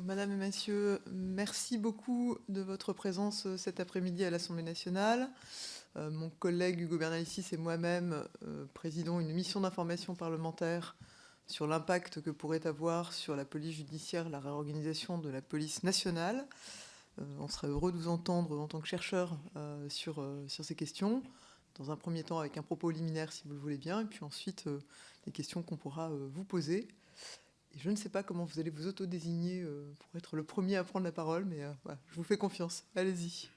Madame et Messieurs, merci beaucoup de votre présence cet après-midi à l'Assemblée nationale. Mon collègue Hugo Bernalicis et moi-même présidons une mission d'information parlementaire sur l'impact que pourrait avoir sur la police judiciaire la réorganisation de la police nationale. On serait heureux de vous entendre en tant que chercheur sur ces questions. Dans un premier temps avec un propos liminaire si vous le voulez bien, et puis ensuite les questions qu'on pourra vous poser. Et je ne sais pas comment vous allez vous auto-désigner pour être le premier à prendre la parole, mais voilà, je vous fais confiance. Allez-y.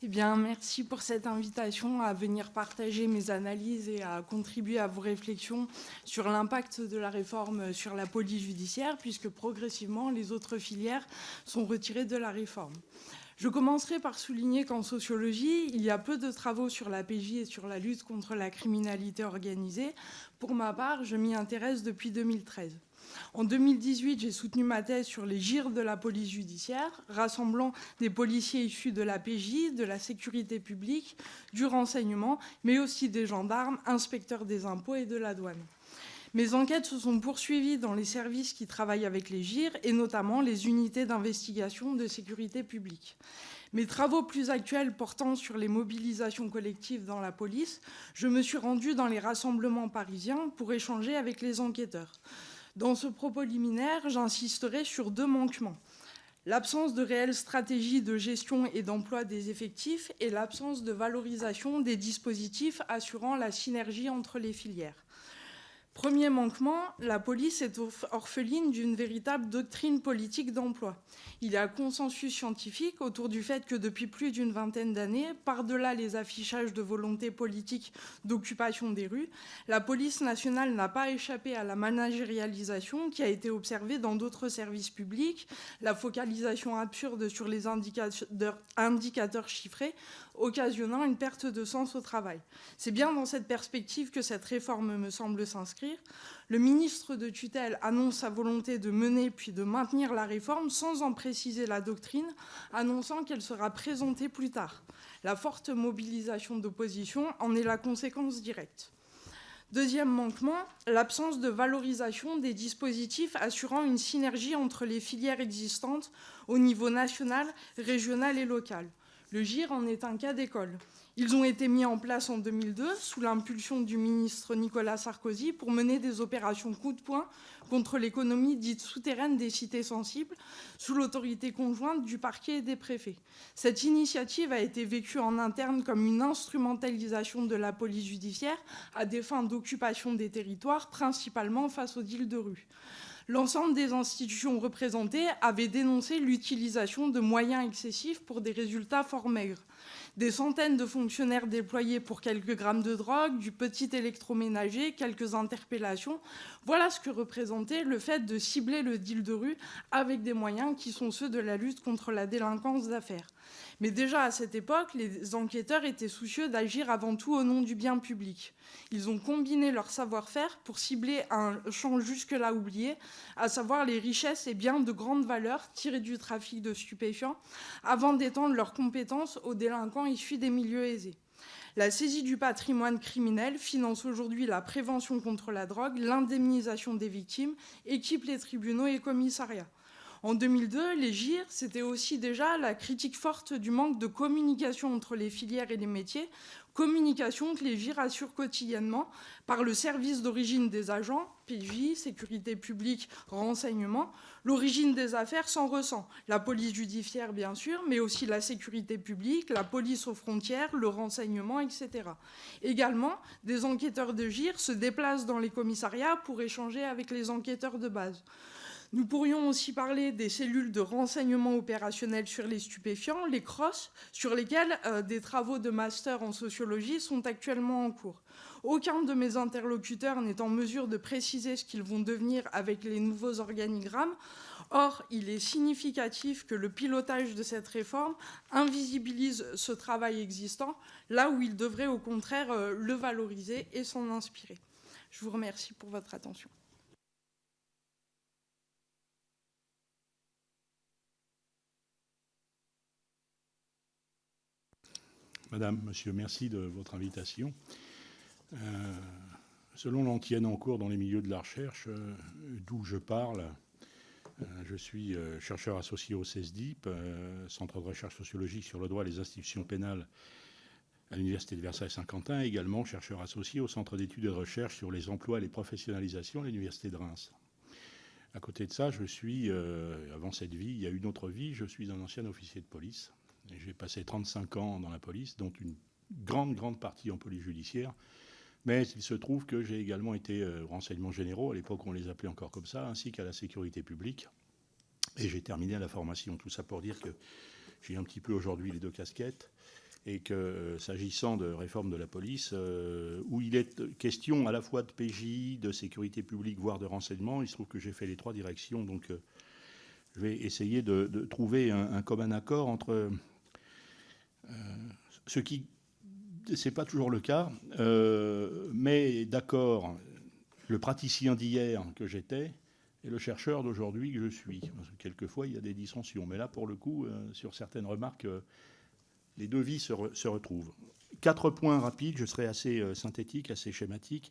Eh bien, merci pour cette invitation à venir partager mes analyses et à contribuer à vos réflexions sur l'impact de la réforme sur la police judiciaire, puisque progressivement, les autres filières sont retirées de la réforme. Je commencerai par souligner qu'en sociologie, il y a peu de travaux sur la PJ et sur la lutte contre la criminalité organisée. Pour ma part, je m'y intéresse depuis 2013. En 2018, j'ai soutenu ma thèse sur les GIR de la police judiciaire, rassemblant des policiers issus de la PJ, de la sécurité publique, du renseignement, mais aussi des gendarmes, inspecteurs des impôts et de la douane. Mes enquêtes se sont poursuivies dans les services qui travaillent avec les GIR et notamment les unités d'investigation de sécurité publique. Mes travaux plus actuels portant sur les mobilisations collectives dans la police, je me suis rendue dans les rassemblements parisiens pour échanger avec les enquêteurs. Dans ce propos liminaire, j'insisterai sur deux manquements. L'absence de réelle stratégie de gestion et d'emploi des effectifs et l'absence de valorisation des dispositifs assurant la synergie entre les filières. Premier manquement, la police est orpheline d'une véritable doctrine politique d'emploi. Il y a consensus scientifique autour du fait que depuis plus d'une vingtaine d'années, par-delà les affichages de volonté politique d'occupation des rues, la police nationale n'a pas échappé à la managérialisation qui a été observée dans d'autres services publics, la focalisation absurde sur les indicateurs chiffrés, occasionnant une perte de sens au travail. C'est bien dans cette perspective que cette réforme me semble s'inscrire. Le ministre de tutelle annonce sa volonté de mener puis de maintenir la réforme sans en préciser la doctrine, annonçant qu'elle sera présentée plus tard. La forte mobilisation d'opposition en est la conséquence directe. Deuxième manquement, l'absence de valorisation des dispositifs assurant une synergie entre les filières existantes au niveau national, régional et local. Le GIR en est un cas d'école. Ils ont été mis en place en 2002 sous l'impulsion du ministre Nicolas Sarkozy pour mener des opérations coup de poing contre l'économie dite souterraine des cités sensibles sous l'autorité conjointe du parquet et des préfets. Cette initiative a été vécue en interne comme une instrumentalisation de la police judiciaire à des fins d'occupation des territoires, principalement face aux deals de rue. L'ensemble des institutions représentées avaient dénoncé l'utilisation de moyens excessifs pour des résultats fort maigres. Des centaines de fonctionnaires déployés pour quelques grammes de drogue, du petit électroménager, quelques interpellations. Voilà ce que représentait le fait de cibler le deal de rue avec des moyens qui sont ceux de la lutte contre la délinquance d'affaires. Mais déjà à cette époque, les enquêteurs étaient soucieux d'agir avant tout au nom du bien public. Ils ont combiné leur savoir-faire pour cibler un champ jusque-là oublié, à savoir les richesses et biens de grande valeur tirés du trafic de stupéfiants, avant d'étendre leurs compétences aux délinquants issus des milieux aisés. La saisie du patrimoine criminel finance aujourd'hui la prévention contre la drogue, l'indemnisation des victimes, équipe les tribunaux et commissariats. En 2002, les GIR, c'était aussi déjà la critique forte du manque de communication entre les filières et les métiers, communication que les GIR assurent quotidiennement par le service d'origine des agents, PJ, sécurité publique, renseignement. L'origine des affaires s'en ressent. La police judiciaire, bien sûr, mais aussi la sécurité publique, la police aux frontières, le renseignement, etc. Également, des enquêteurs de GIR se déplacent dans les commissariats pour échanger avec les enquêteurs de base. Nous pourrions aussi parler des cellules de renseignement opérationnel sur les stupéfiants, les CROSS, sur lesquelles des travaux de master en sociologie sont actuellement en cours. Aucun de mes interlocuteurs n'est en mesure de préciser ce qu'ils vont devenir avec les nouveaux organigrammes. Or, il est significatif que le pilotage de cette réforme invisibilise ce travail existant, là où il devrait au contraire le valoriser et s'en inspirer. Je vous remercie pour votre attention. Madame, Monsieur, merci de votre invitation. Selon l'antienne en cours dans les milieux de la recherche, d'où je parle, je suis chercheur associé au CESDIP, Centre de recherche sociologique sur le droit et les institutions pénales à l'Université de Versailles-Saint-Quentin, également chercheur associé au Centre d'études et de recherche sur les emplois et les professionnalisations à l'Université de Reims. À côté de ça, je suis, avant cette vie, il y a une autre vie, je suis un ancien officier de police. J'ai passé 35 ans dans la police, dont une grande partie en police judiciaire. Mais il se trouve que j'ai également été renseignements généraux, à l'époque on les appelait encore comme ça, ainsi qu'à la sécurité publique. Et j'ai terminé à la formation. Tout ça pour dire que j'ai un petit peu aujourd'hui les deux casquettes. Et que s'agissant de réforme de la police, où il est question à la fois de PJ, de sécurité publique, voire de renseignement, il se trouve que j'ai fait les trois directions. Donc je vais essayer de trouver un commun accord entre ce qui... C'est pas toujours le cas, mais d'accord, le praticien d'hier que j'étais et le chercheur d'aujourd'hui que je suis. Quelquefois, il y a des dissensions, mais là, pour le coup, sur certaines remarques, les deux vies se retrouvent. 4 points rapides, je serai assez synthétique, assez schématique,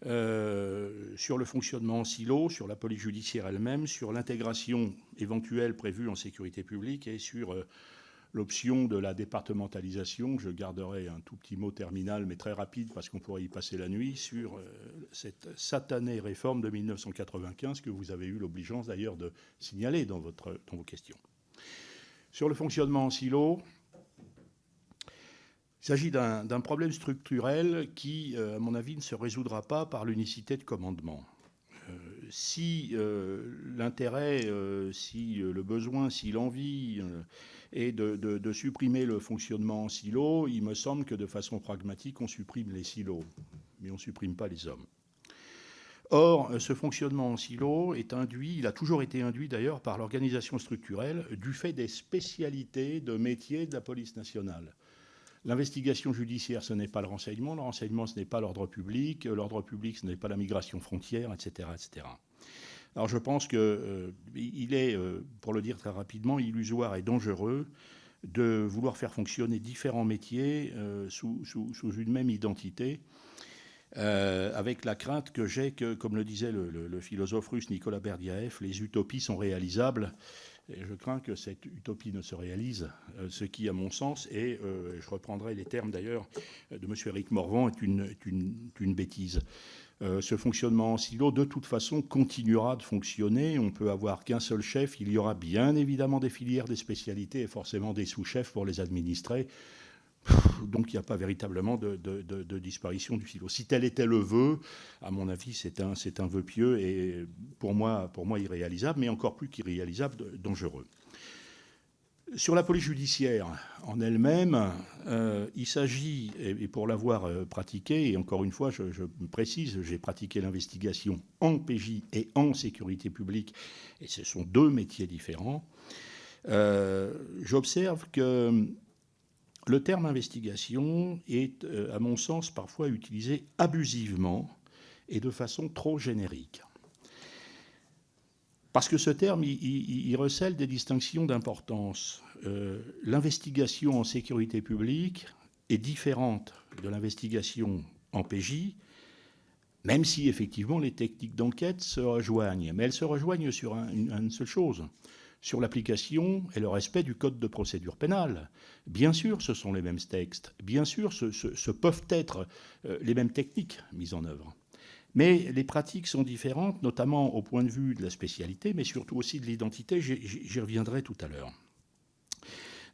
sur le fonctionnement en silo, sur la police judiciaire elle-même, sur l'intégration éventuelle prévue en sécurité publique et sur... l'option de la départementalisation, je garderai un tout petit mot terminal, mais très rapide, parce qu'on pourrait y passer la nuit, sur cette satanée réforme de 1995 que vous avez eu l'obligeance d'ailleurs de signaler dans vos questions. Sur le fonctionnement en silo, il s'agit d'un problème structurel qui, à mon avis, ne se résoudra pas par l'unicité de commandement. Si l'intérêt, si le besoin, si l'envie est de supprimer le fonctionnement en silo, il me semble que de façon pragmatique, on supprime les silos, mais on ne supprime pas les hommes. Or, ce fonctionnement en silo est induit, il a toujours été induit d'ailleurs par l'organisation structurelle du fait des spécialités de métiers de la police nationale. L'investigation judiciaire, ce n'est pas le renseignement, ce n'est pas l'ordre public, ce n'est pas la migration frontière, etc., etc. Alors je pense qu'il est, pour le dire très rapidement, illusoire et dangereux de vouloir faire fonctionner différents métiers sous une même identité, avec la crainte que j'ai que, comme le disait le philosophe russe Nicolas Berdyaev, les utopies sont réalisables. Et je crains que cette utopie ne se réalise, ce qui, à mon sens, et je reprendrai les termes d'ailleurs de M. Éric Morvan, est une bêtise. Ce fonctionnement en silo, de toute façon, continuera de fonctionner. On peut avoir qu'un seul chef. Il y aura bien évidemment des filières, des spécialités et forcément des sous-chefs pour les administrer. Donc il n'y a pas véritablement de disparition du silo. Si tel était le vœu, à mon avis, c'est un vœu pieux et pour moi irréalisable, mais encore plus qu'irréalisable, dangereux. Sur la police judiciaire en elle-même, il s'agit, et pour l'avoir pratiqué, et encore une fois, je précise, j'ai pratiqué l'investigation en PJ et en sécurité publique, et ce sont deux métiers différents, j'observe que le terme investigation est, à mon sens, parfois utilisé abusivement et de façon trop générique. Parce que ce terme, il recèle des distinctions d'importance. L'investigation en sécurité publique est différente de l'investigation en PJ, même si effectivement les techniques d'enquête se rejoignent. Mais elles se rejoignent sur une seule chose, sur l'application et le respect du code de procédure pénale. Bien sûr, ce sont les mêmes textes. Bien sûr, ce peuvent être les mêmes techniques mises en œuvre. Mais les pratiques sont différentes, notamment au point de vue de la spécialité, mais surtout aussi de l'identité. J'y reviendrai tout à l'heure.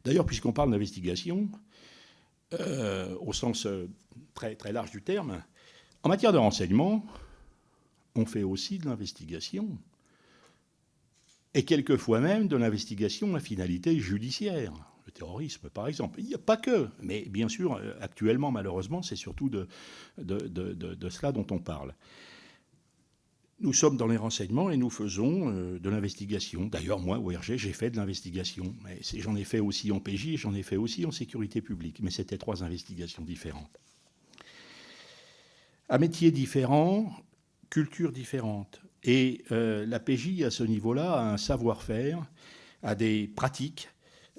D'ailleurs, puisqu'on parle d'investigation, au sens très, très large du terme, en matière de renseignement, on fait aussi de l'investigation. Et quelquefois même de l'investigation à finalité judiciaire. Le terrorisme, par exemple. Il n'y a pas que, mais bien sûr, actuellement, malheureusement, c'est surtout de cela dont on parle. Nous sommes dans les renseignements et nous faisons de l'investigation. D'ailleurs, moi, au RG, j'ai fait de l'investigation. J'en ai fait aussi en PJ et j'en ai fait aussi en sécurité publique. Mais c'était 3 investigations différentes. À métiers différents, cultures différentes. Et la PJ, à ce niveau-là, a un savoir-faire, a des pratiques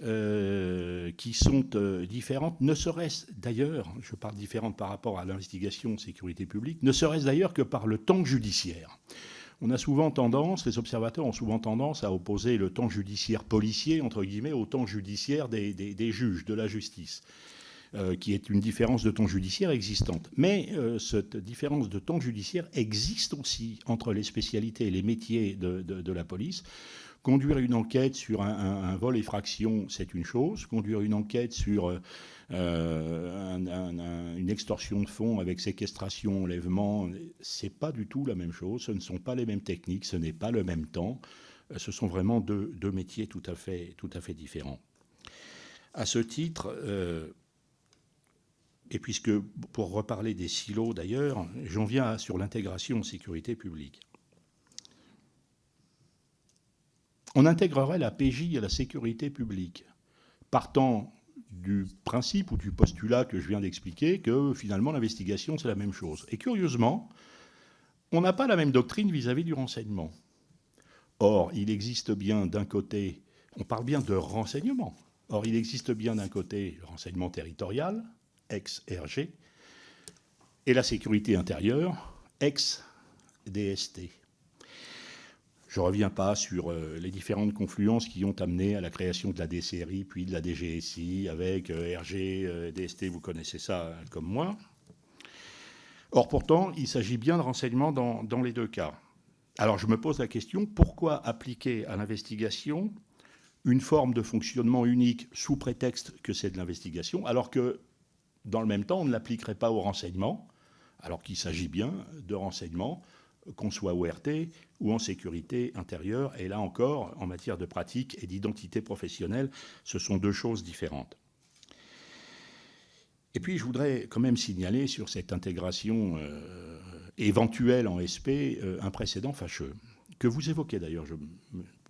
qui sont différentes, ne serait-ce d'ailleurs, je parle différentes par rapport à l'investigation de sécurité publique, ne serait-ce d'ailleurs que par le temps judiciaire. On a souvent tendance, les observateurs ont souvent tendance à opposer le temps judiciaire policier, entre guillemets, au temps judiciaire des juges, de la justice, qui est une différence de temps judiciaire existante. Mais cette différence de temps judiciaire existe aussi entre les spécialités et les métiers de la police. Conduire une enquête sur un vol effraction, c'est une chose. Conduire une enquête sur une extorsion de fonds avec séquestration, enlèvement, c'est pas du tout la même chose. Ce ne sont pas les mêmes techniques, ce n'est pas le même temps. Ce sont vraiment deux métiers tout à fait différents. À ce titre, et puisque, pour reparler des silos d'ailleurs, j'en viens sur l'intégration en sécurité publique. On intégrerait la PJ à la sécurité publique, partant du principe ou du postulat que je viens d'expliquer que finalement l'investigation c'est la même chose. Et curieusement, on n'a pas la même doctrine vis-à-vis du renseignement. Or, il existe bien d'un côté, on parle bien de renseignement, or il existe bien d'un côté le renseignement territorial, ex-RG, et la sécurité intérieure, ex-DST. Je ne reviens pas sur les différentes confluences qui ont amené à la création de la DCRI, puis de la DGSI, avec RG, DST, vous connaissez ça comme moi. Or, pourtant, il s'agit bien de renseignements dans les deux cas. Alors, je me pose la question, pourquoi appliquer à l'investigation une forme de fonctionnement unique sous prétexte que c'est de l'investigation, alors que, dans le même temps, on ne l'appliquerait pas au renseignement, alors qu'il s'agit bien de renseignement, qu'on soit ORT ou en sécurité intérieure. Et là encore, en matière de pratique et d'identité professionnelle, ce sont deux choses différentes. Et puis, je voudrais quand même signaler sur cette intégration éventuelle en SP un précédent fâcheux, que vous évoquez d'ailleurs,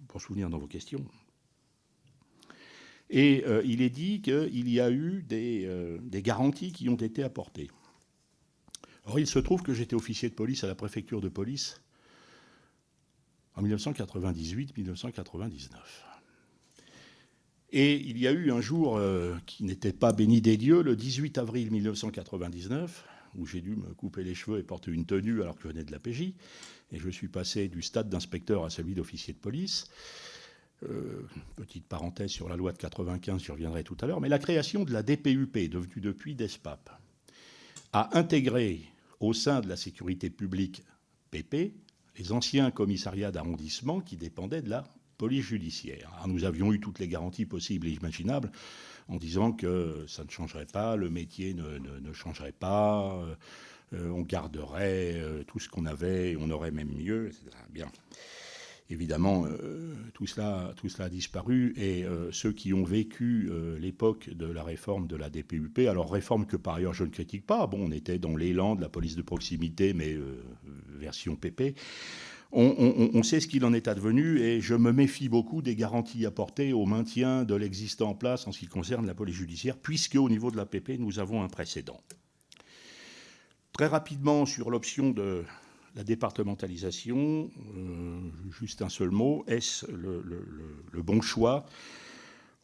pour souvenir dans vos questions. Et il est dit qu'il y a eu des garanties qui ont été apportées. Or, il se trouve que j'étais officier de police à la préfecture de police en 1998-1999. Et il y a eu un jour qui n'était pas béni des dieux, le 18 avril 1999, où j'ai dû me couper les cheveux et porter une tenue alors que je venais de la PJ, et je suis passé du stade d'inspecteur à celui d'officier de police. Petite parenthèse sur la loi de 95, j'y reviendrai tout à l'heure, mais la création de la DPUP, devenue depuis DESPAP, a intégré au sein de la sécurité publique PP les anciens commissariats d'arrondissement qui dépendaient de la police judiciaire. Alors nous avions eu toutes les garanties possibles et imaginables en disant que ça ne changerait pas, le métier ne changerait pas, on garderait tout ce qu'on avait, on aurait même mieux, etc. Bien. Évidemment, tout cela a disparu et ceux qui ont vécu l'époque de la réforme de la DPUP, alors réforme que par ailleurs je ne critique pas, bon, on était dans l'élan de la police de proximité, mais version PP, on sait ce qu'il en est advenu et je me méfie beaucoup des garanties apportées au maintien de l'existant en place en ce qui concerne la police judiciaire, puisque au niveau de la PP, nous avons un précédent. Très rapidement, sur l'option de la départementalisation, juste un seul mot, est-ce le bon choix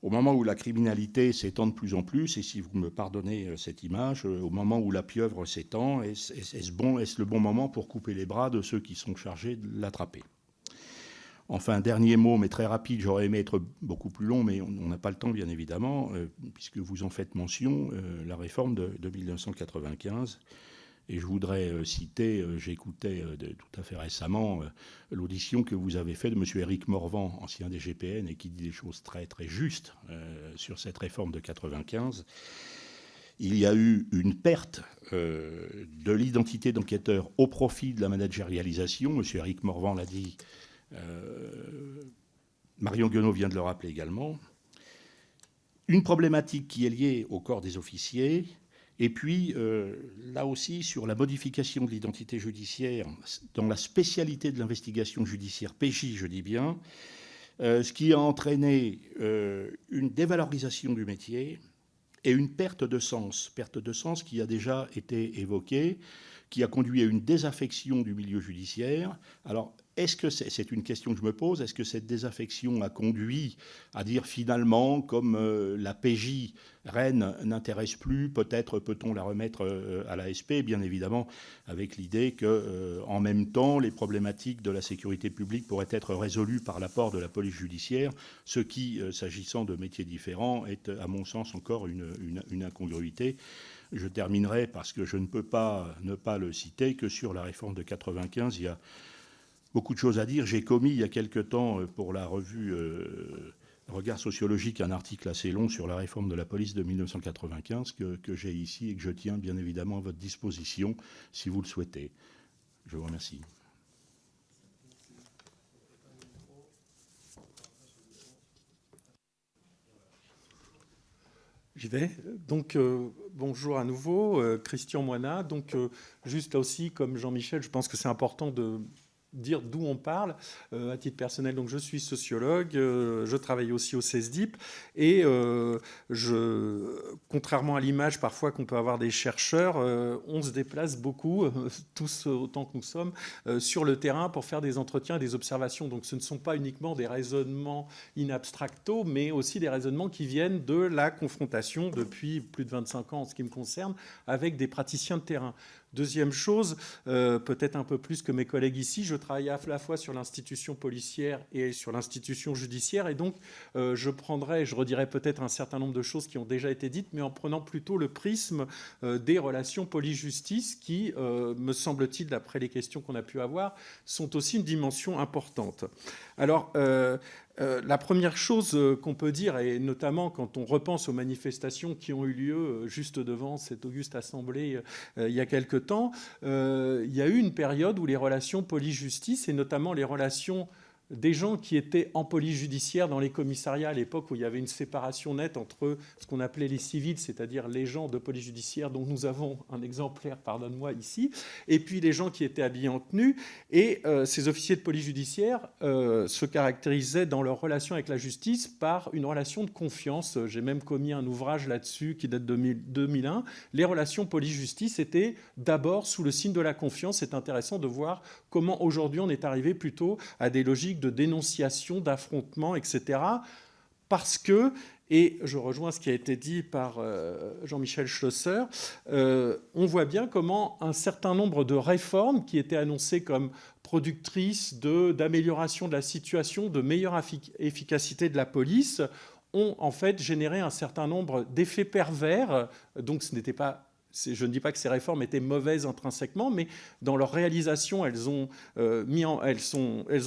au moment où la criminalité s'étend de plus en plus, et si vous me pardonnez cette image, au moment où la pieuvre s'étend, est-ce le bon moment pour couper les bras de ceux qui sont chargés de l'attraper ? Enfin, dernier mot, mais très rapide, j'aurais aimé être beaucoup plus long, mais on n'a pas le temps, bien évidemment, puisque vous en faites mention, la réforme de 1995. Et je voudrais citer, j'écoutais tout à fait récemment l'audition que vous avez faite de M. Éric Morvan, ancien DGPN, et qui dit des choses très très justes sur cette réforme de 95. Il y a eu une perte de l'identité d'enquêteur au profit de la managérialisation. M. Éric Morvan l'a dit, Marion Guenaud vient de le rappeler également. Une problématique qui est liée au corps des officiers. Et puis, là aussi, sur la modification de l'identité judiciaire, dans la spécialité de l'investigation judiciaire, PJ, je dis bien, ce qui a entraîné une dévalorisation du métier et une perte de sens qui a déjà été évoquée, qui a conduit à une désaffection du milieu judiciaire. Alors, est-ce que c'est une question que je me pose, est-ce que cette désaffection a conduit à dire finalement, comme la PJ Rennes n'intéresse plus, peut-être peut-on la remettre à l'ASP, bien évidemment, avec l'idée que, en même temps, les problématiques de la sécurité publique pourraient être résolues par l'apport de la police judiciaire, ce qui, s'agissant de métiers différents, est, à mon sens, encore une incongruité. Je terminerai, parce que je ne peux pas ne pas le citer, que sur la réforme de 95, il y a beaucoup de choses à dire. J'ai commis il y a quelque temps pour la revue Regard sociologique un article assez long sur la réforme de la police de 1995 que j'ai ici et que je tiens bien évidemment à votre disposition si vous le souhaitez. Je vous remercie. J'y vais. Donc, bonjour à nouveau, Christian Moinat. Donc, juste là aussi, comme Jean-Michel, je pense que c'est important de dire d'où on parle. À titre personnel, donc je suis sociologue, je travaille aussi au CESDIP et contrairement à l'image parfois qu'on peut avoir des chercheurs, on se déplace beaucoup, tous autant que nous sommes, sur le terrain pour faire des entretiens et des observations. Donc ce ne sont pas uniquement des raisonnements in abstracto, mais aussi des raisonnements qui viennent de la confrontation depuis plus de 25 ans en ce qui me concerne avec des praticiens de terrain. Deuxième chose, peut-être un peu plus que mes collègues ici, je travaille à la fois sur l'institution policière et sur l'institution judiciaire, et donc je redirai peut-être un certain nombre de choses qui ont déjà été dites, mais en prenant plutôt le prisme des relations police-justice qui, me semble-t-il, d'après les questions qu'on a pu avoir, sont aussi une dimension importante. Alors, la première chose qu'on peut dire, et notamment quand on repense aux manifestations qui ont eu lieu juste devant cette auguste assemblée il y a quelque temps, il y a eu une période où les relations police-justice, et notamment les relations des gens qui étaient en police judiciaire dans les commissariats à l'époque où il y avait une séparation nette entre ce qu'on appelait les civils, c'est-à-dire les gens de police judiciaire dont nous avons un exemplaire, pardonne-moi, ici, et puis les gens qui étaient habillés en tenue. Et ces officiers de police judiciaire se caractérisaient dans leur relation avec la justice par une relation de confiance. J'ai même commis un ouvrage là-dessus qui date de 2001. Les relations police-justice étaient d'abord sous le signe de la confiance. C'est intéressant de voir comment aujourd'hui on est arrivé plutôt à des logiques de dénonciation, d'affrontement, etc. Parce que, et je rejoins ce qui a été dit par Jean-Michel Schlosser, on voit bien comment un certain nombre de réformes qui étaient annoncées comme productrices d'amélioration de la situation, de meilleure efficacité de la police, ont en fait généré un certain nombre d'effets pervers. Donc ce n'était pas... Je ne dis pas que ces réformes étaient mauvaises intrinsèquement, mais dans leur réalisation, elles ont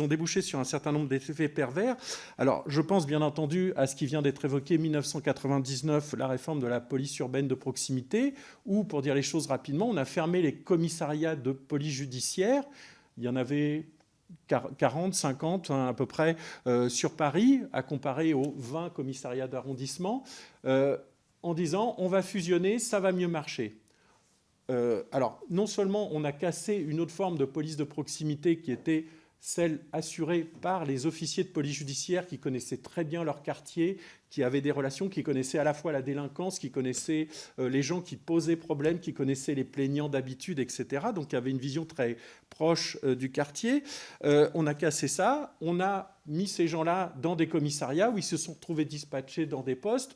débouché sur un certain nombre d'effets pervers. Alors, je pense bien entendu à ce qui vient d'être évoqué, 1999, la réforme de la police urbaine de proximité, où, pour dire les choses rapidement, on a fermé les commissariats de police judiciaire. Il y en avait 40, 50 à peu près sur Paris, à comparer aux 20 commissariats d'arrondissement. En disant on va fusionner, ça va mieux marcher. Alors, non seulement on a cassé une autre forme de police de proximité qui était celle assurée par les officiers de police judiciaire qui connaissaient très bien leur quartier, qui avaient des relations, qui connaissaient à la fois la délinquance, qui connaissaient les gens qui posaient problème, qui connaissaient les plaignants d'habitude, etc. Donc, il y avait une vision très proche du quartier. On a cassé ça. On a mis ces gens-là dans des commissariats où ils se sont retrouvés dispatchés dans des postes.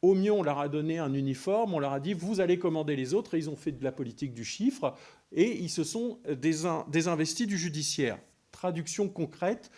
Au mieux, on leur a donné un uniforme, on leur a dit « vous allez commander les autres » et ils ont fait de la politique du chiffre et ils se sont désinvestis du judiciaire. Traduction concrète,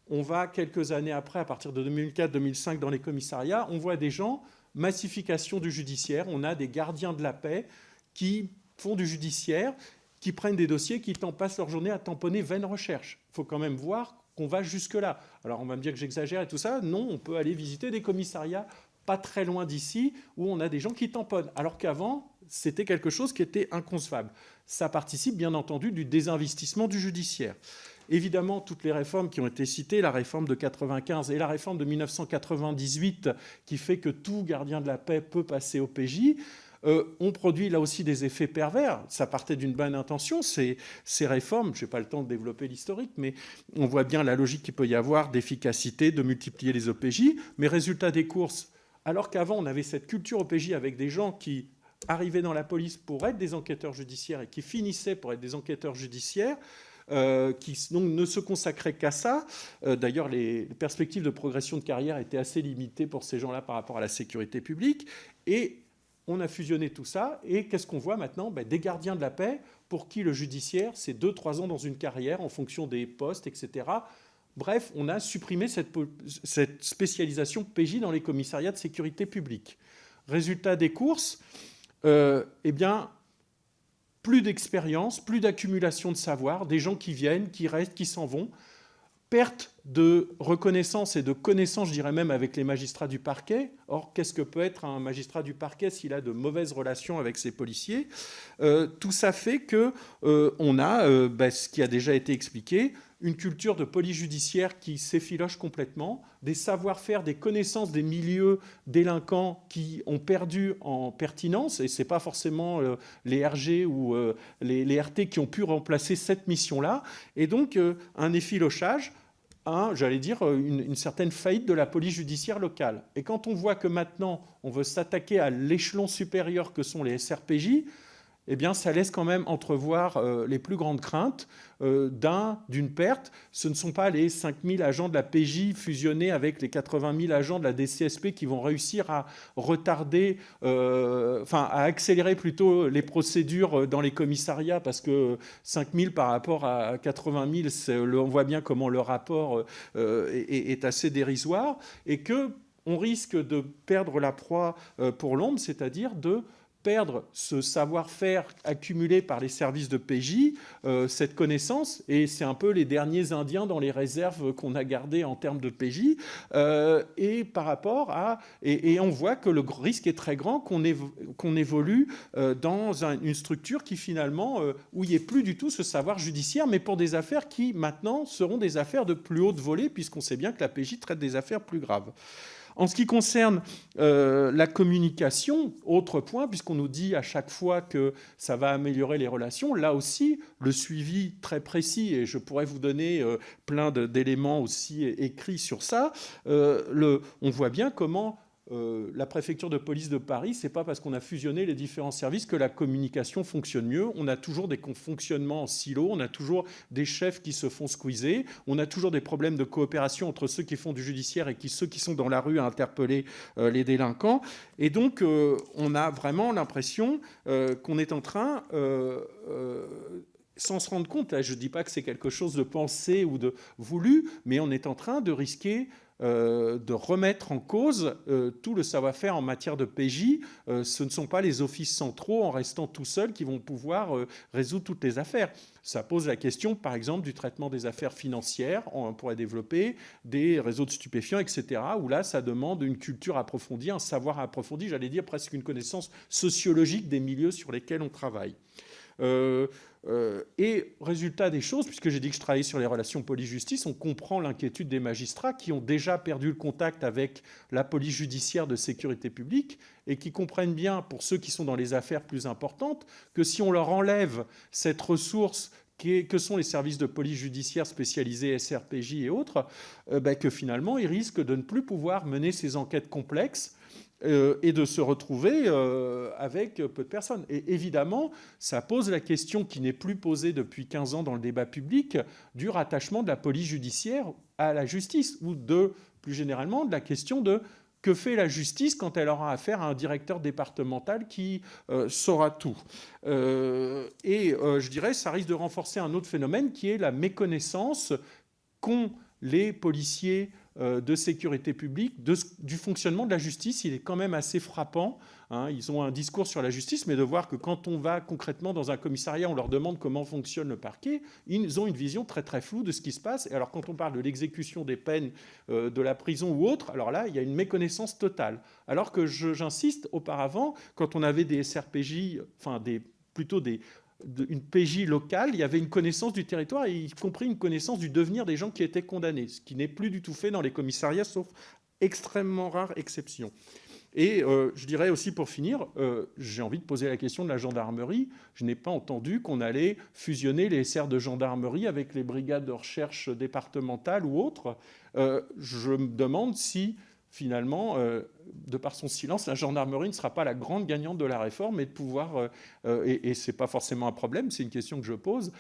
on va quelques années après, à partir de 2004-2005, dans les commissariats, on voit des gens, massification du judiciaire, on a des gardiens de la paix qui font du judiciaire, qui prennent des dossiers, qui passent leur journée à tamponner 20 recherches. Il faut quand même voir qu'on va jusque-là. Alors on va me dire que j'exagère et tout ça. Non, on peut aller visiter des commissariats pas très loin d'ici, où on a des gens qui tamponnent, alors qu'avant, c'était quelque chose qui était inconcevable. Ça participe, bien entendu, du désinvestissement du judiciaire. Évidemment, toutes les réformes qui ont été citées, la réforme de 1995 et la réforme de 1998, qui fait que tout gardien de la paix peut passer au PJ, ont produit là aussi des effets pervers. Ça partait d'une bonne intention, ces réformes. Je n'ai pas le temps de développer l'historique, mais on voit bien la logique qu'il peut y avoir d'efficacité, de multiplier les OPJ. Mais résultat des courses, alors qu'avant, on avait cette culture OPJ avec des gens qui arrivaient dans la police pour être des enquêteurs judiciaires et qui finissaient pour être des enquêteurs judiciaires, qui donc, ne se consacraient qu'à ça. D'ailleurs, les perspectives de progression de carrière étaient assez limitées pour ces gens-là par rapport à la sécurité publique. Et on a fusionné tout ça. Et qu'est-ce qu'on voit maintenant? Des gardiens de la paix pour qui le judiciaire, c'est 2-3 ans dans une carrière en fonction des postes, etc. Bref, on a supprimé cette spécialisation PJ dans les commissariats de sécurité publique. Résultat des courses, eh bien, plus d'expérience, plus d'accumulation de savoir, des gens qui viennent, qui restent, qui s'en vont, perte de reconnaissance et de connaissance, je dirais même, avec les magistrats du parquet. Or, qu'est-ce que peut être un magistrat du parquet s'il a de mauvaises relations avec ses policiers? Tout ça fait qu'on a, ce qui a déjà été expliqué, une culture de police judiciaire qui s'effiloche complètement, des savoir-faire, des connaissances des milieux délinquants qui ont perdu en pertinence, et ce n'est pas forcément les RG ou les RT qui ont pu remplacer cette mission-là, et donc un effilochage, j'allais dire, une certaine faillite de la police judiciaire locale. Et quand on voit que maintenant, on veut s'attaquer à l'échelon supérieur que sont les SRPJ, eh bien, ça laisse quand même entrevoir les plus grandes craintes d'une perte. Ce ne sont pas les 5000 agents de la PJ fusionnés avec les 80 000 agents de la DCSP qui vont réussir à retarder, à accélérer plutôt les procédures dans les commissariats, parce que 5000 par rapport à 80 000, on voit bien comment le rapport est assez dérisoire, et qu'on risque de perdre la proie pour l'ombre, c'est-à-dire de perdre ce savoir-faire accumulé par les services de PJ, cette connaissance, et c'est un peu les derniers Indiens dans les réserves qu'on a gardées en termes de PJ, et par rapport à... Et on voit que le risque est très grand qu'on évolue dans une structure qui finalement, où il n'y ait plus du tout ce savoir judiciaire, mais pour des affaires qui maintenant seront des affaires de plus haute volée, puisqu'on sait bien que la PJ traite des affaires plus graves. En ce qui concerne la communication, autre point, puisqu'on nous dit à chaque fois que ça va améliorer les relations, là aussi, le suivi très précis, et je pourrais vous donner plein d'éléments aussi écrits sur ça, on voit bien comment... la préfecture de police de Paris, c'est pas parce qu'on a fusionné les différents services que la communication fonctionne mieux. On a toujours des fonctionnements en silo, on a toujours des chefs qui se font squeezer, on a toujours des problèmes de coopération entre ceux qui font du judiciaire et ceux qui sont dans la rue à interpeller les délinquants. Et donc, on a vraiment l'impression qu'on est en train... sans se rendre compte, là, je ne dis pas que c'est quelque chose de pensé ou de voulu, mais on est en train de risquer de remettre en cause tout le savoir-faire en matière de PJ. Ce ne sont pas les offices centraux, en restant tout seuls, qui vont pouvoir résoudre toutes les affaires. Ça pose la question, par exemple, du traitement des affaires financières, on pourrait développer des réseaux de stupéfiants, etc., où là, ça demande une culture approfondie, un savoir approfondi, j'allais dire presque une connaissance sociologique des milieux sur lesquels on travaille. Et résultat des choses, puisque j'ai dit que je travaillais sur les relations police-justice, on comprend l'inquiétude des magistrats qui ont déjà perdu le contact avec la police judiciaire de sécurité publique et qui comprennent bien, pour ceux qui sont dans les affaires plus importantes, que si on leur enlève cette ressource que sont les services de police judiciaire spécialisés, SRPJ et autres, que finalement, ils risquent de ne plus pouvoir mener ces enquêtes complexes et de se retrouver avec peu de personnes. Et évidemment, ça pose la question qui n'est plus posée depuis 15 ans dans le débat public du rattachement de la police judiciaire à la justice, ou plus généralement, de la question de que fait la justice quand elle aura affaire à un directeur départemental qui saura tout. Je dirais, ça risque de renforcer un autre phénomène qui est la méconnaissance qu'ont les policiers de sécurité publique, du fonctionnement de la justice. Il est quand même assez frappant. Ils ont un discours sur la justice, mais de voir que quand on va concrètement dans un commissariat, on leur demande comment fonctionne le parquet, ils ont une vision très très floue de ce qui se passe. Et alors quand on parle de l'exécution des peines, de la prison ou autre, alors là, il y a une méconnaissance totale. Alors que j'insiste, auparavant, quand on avait des SRPJ, une PJ locale, il y avait une connaissance du territoire, y compris une connaissance du devenir des gens qui étaient condamnés, ce qui n'est plus du tout fait dans les commissariats, sauf extrêmement rares exceptions. Et je dirais aussi, pour finir, j'ai envie de poser la question de la gendarmerie. Je n'ai pas entendu qu'on allait fusionner les SR de gendarmerie avec les brigades de recherche départementales ou autres. Je me demande si finalement, de par son silence, la gendarmerie ne sera pas la grande gagnante de la réforme et de pouvoir, et ce n'est pas forcément un problème, c'est une question que je pose,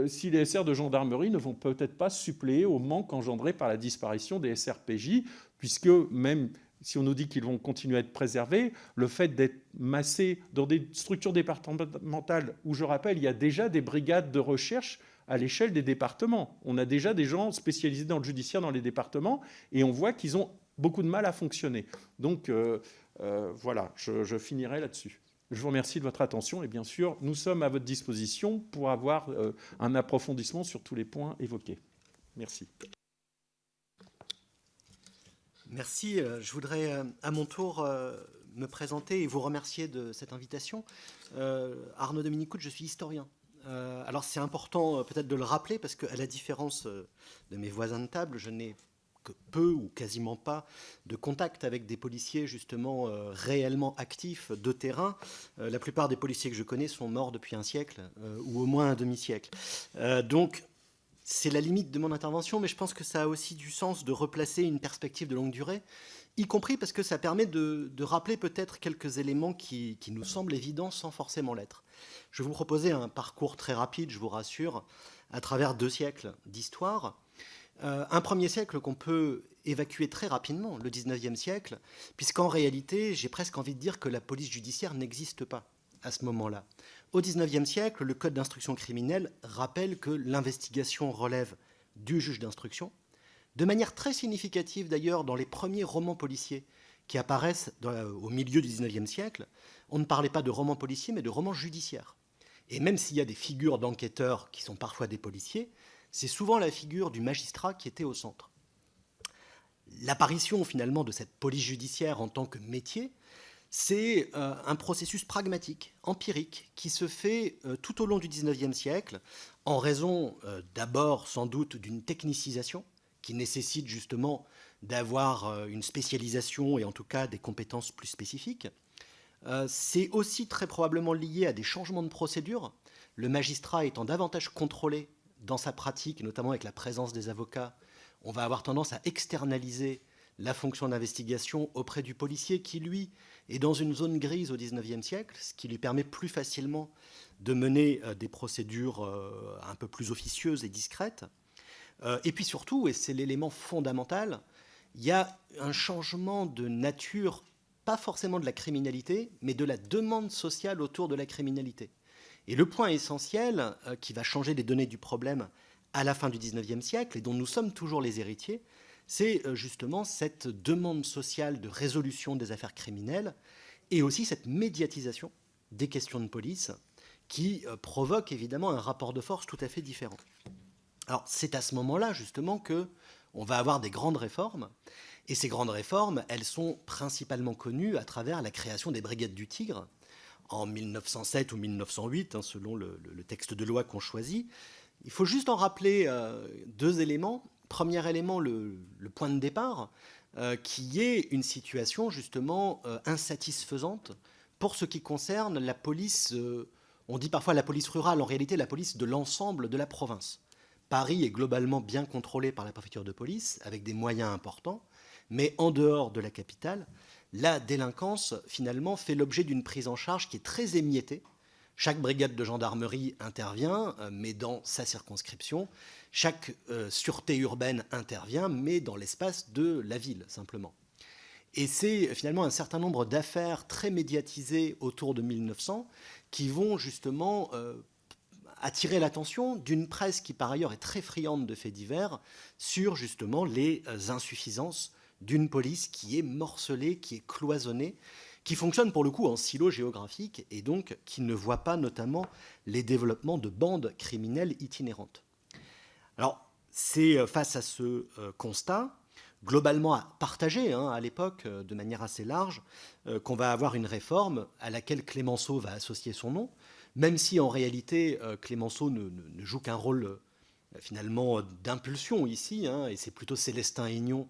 si les SR de gendarmerie ne vont peut-être pas suppléer au manque engendré par la disparition des SRPJ, puisque même si on nous dit qu'ils vont continuer à être préservés, le fait d'être massés dans des structures départementales où, je rappelle, il y a déjà des brigades de recherche à l'échelle des départements. On a déjà des gens spécialisés dans le judiciaire dans les départements et on voit qu'ils ont beaucoup de mal à fonctionner. Donc voilà, je finirai là-dessus. Je vous remercie de votre attention et bien sûr, nous sommes à votre disposition pour avoir un approfondissement sur tous les points évoqués. Merci. Merci. Je voudrais à mon tour me présenter et vous remercier de cette invitation. Arnaud Dominicout, je suis historien. Alors c'est important peut-être de le rappeler parce qu'à la différence de mes voisins de table, je n'ai que peu ou quasiment pas de contact avec des policiers justement réellement actifs de terrain. La plupart des policiers que je connais sont morts depuis un siècle ou au moins un demi-siècle. Donc c'est la limite de mon intervention, mais je pense que ça a aussi du sens de replacer une perspective de longue durée, y compris parce que ça permet de rappeler peut-être quelques éléments qui nous semblent évidents sans forcément l'être. Je vais vous proposer un parcours très rapide, je vous rassure, à travers 2 siècles d'histoire. Un premier siècle qu'on peut évacuer très rapidement, le 19e siècle, puisqu'en réalité, j'ai presque envie de dire que la police judiciaire n'existe pas à ce moment-là. Au 19e siècle, le Code d'instruction criminelle rappelle que l'investigation relève du juge d'instruction, de manière très significative d'ailleurs dans les premiers romans policiers qui apparaissent au milieu du 19e siècle. On ne parlait pas de romans policiers, mais de romans judiciaires. Et même s'il y a des figures d'enquêteurs qui sont parfois des policiers, c'est souvent la figure du magistrat qui était au centre. L'apparition finalement de cette police judiciaire en tant que métier, c'est un processus pragmatique, empirique, qui se fait tout au long du XIXe siècle, en raison d'abord sans doute d'une technicisation qui nécessite justement d'avoir une spécialisation et en tout cas des compétences plus spécifiques. C'est aussi très probablement lié à des changements de procédure, le magistrat étant davantage contrôlé dans sa pratique, notamment avec la présence des avocats. On va avoir tendance à externaliser la fonction d'investigation auprès du policier qui, lui, est dans une zone grise au XIXe siècle, ce qui lui permet plus facilement de mener des procédures un peu plus officieuses et discrètes. Et puis surtout, et c'est l'élément fondamental, il y a un changement de nature, pas forcément de la criminalité, mais de la demande sociale autour de la criminalité. Et le point essentiel qui va changer les données du problème à la fin du XIXe siècle, et dont nous sommes toujours les héritiers, c'est justement cette demande sociale de résolution des affaires criminelles et aussi cette médiatisation des questions de police qui provoque évidemment un rapport de force tout à fait différent. Alors c'est à ce moment-là justement qu'on va avoir des grandes réformes, et ces grandes réformes, elles sont principalement connues à travers la création des brigades du Tigre en 1907 ou 1908, selon le texte de loi qu'on choisit. Il faut juste en rappeler 2 éléments. Premier élément, le point de départ, qui est une situation justement insatisfaisante pour ce qui concerne la police, on dit parfois la police rurale, en réalité la police de l'ensemble de la province. Paris est globalement bien contrôlé par la préfecture de police, avec des moyens importants, mais en dehors de la capitale, la délinquance finalement fait l'objet d'une prise en charge qui est très émiettée. Chaque brigade de gendarmerie intervient, mais dans sa circonscription. Chaque sûreté urbaine intervient, mais dans l'espace de la ville, simplement. Et c'est finalement un certain nombre d'affaires très médiatisées autour de 1900 qui vont justement attirer l'attention d'une presse qui, par ailleurs, est très friande de faits divers sur justement les insuffisances d'une police qui est morcelée, qui est cloisonnée, qui fonctionne pour le coup en silo géographique et donc qui ne voit pas notamment les développements de bandes criminelles itinérantes. Alors, c'est face à ce constat, globalement partagé à l'époque de manière assez large, qu'on va avoir une réforme à laquelle Clémenceau va associer son nom, même si en réalité Clémenceau ne joue qu'un rôle finalement d'impulsion ici, et c'est plutôt Célestin Aignon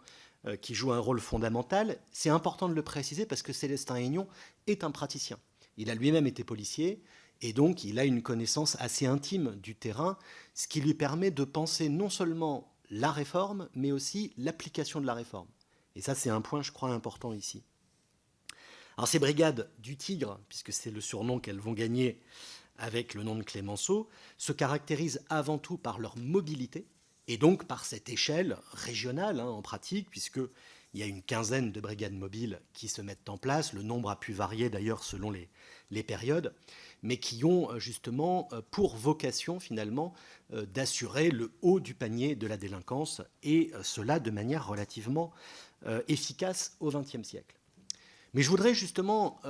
qui joue un rôle fondamental. C'est important de le préciser parce que Célestin Aignon est un praticien. Il a lui-même été policier et donc il a une connaissance assez intime du terrain, ce qui lui permet de penser non seulement la réforme, mais aussi l'application de la réforme. Et ça, c'est un point, je crois, important ici. Alors ces brigades du Tigre, puisque c'est le surnom qu'elles vont gagner avec le nom de Clémenceau, se caractérisent avant tout par leur mobilité, et donc par cette échelle régionale en pratique, puisqu'il y a une quinzaine de brigades mobiles qui se mettent en place. Le nombre a pu varier d'ailleurs selon les périodes, mais qui ont justement pour vocation finalement d'assurer le haut du panier de la délinquance, et cela de manière relativement efficace au XXe siècle. Mais je voudrais justement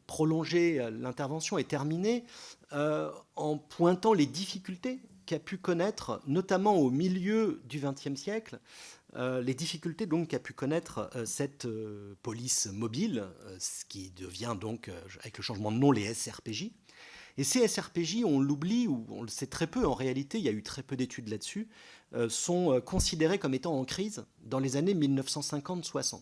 prolonger l'intervention et terminer en pointant les difficultés qu'a pu connaître, notamment au milieu du XXe siècle, les difficultés donc qu'a pu connaître cette police mobile, ce qui devient donc, avec le changement de nom, les SRPJ. Et ces SRPJ, on l'oublie, ou on le sait très peu en réalité, il y a eu très peu d'études là-dessus, sont considérés comme étant en crise dans les années 1950-60.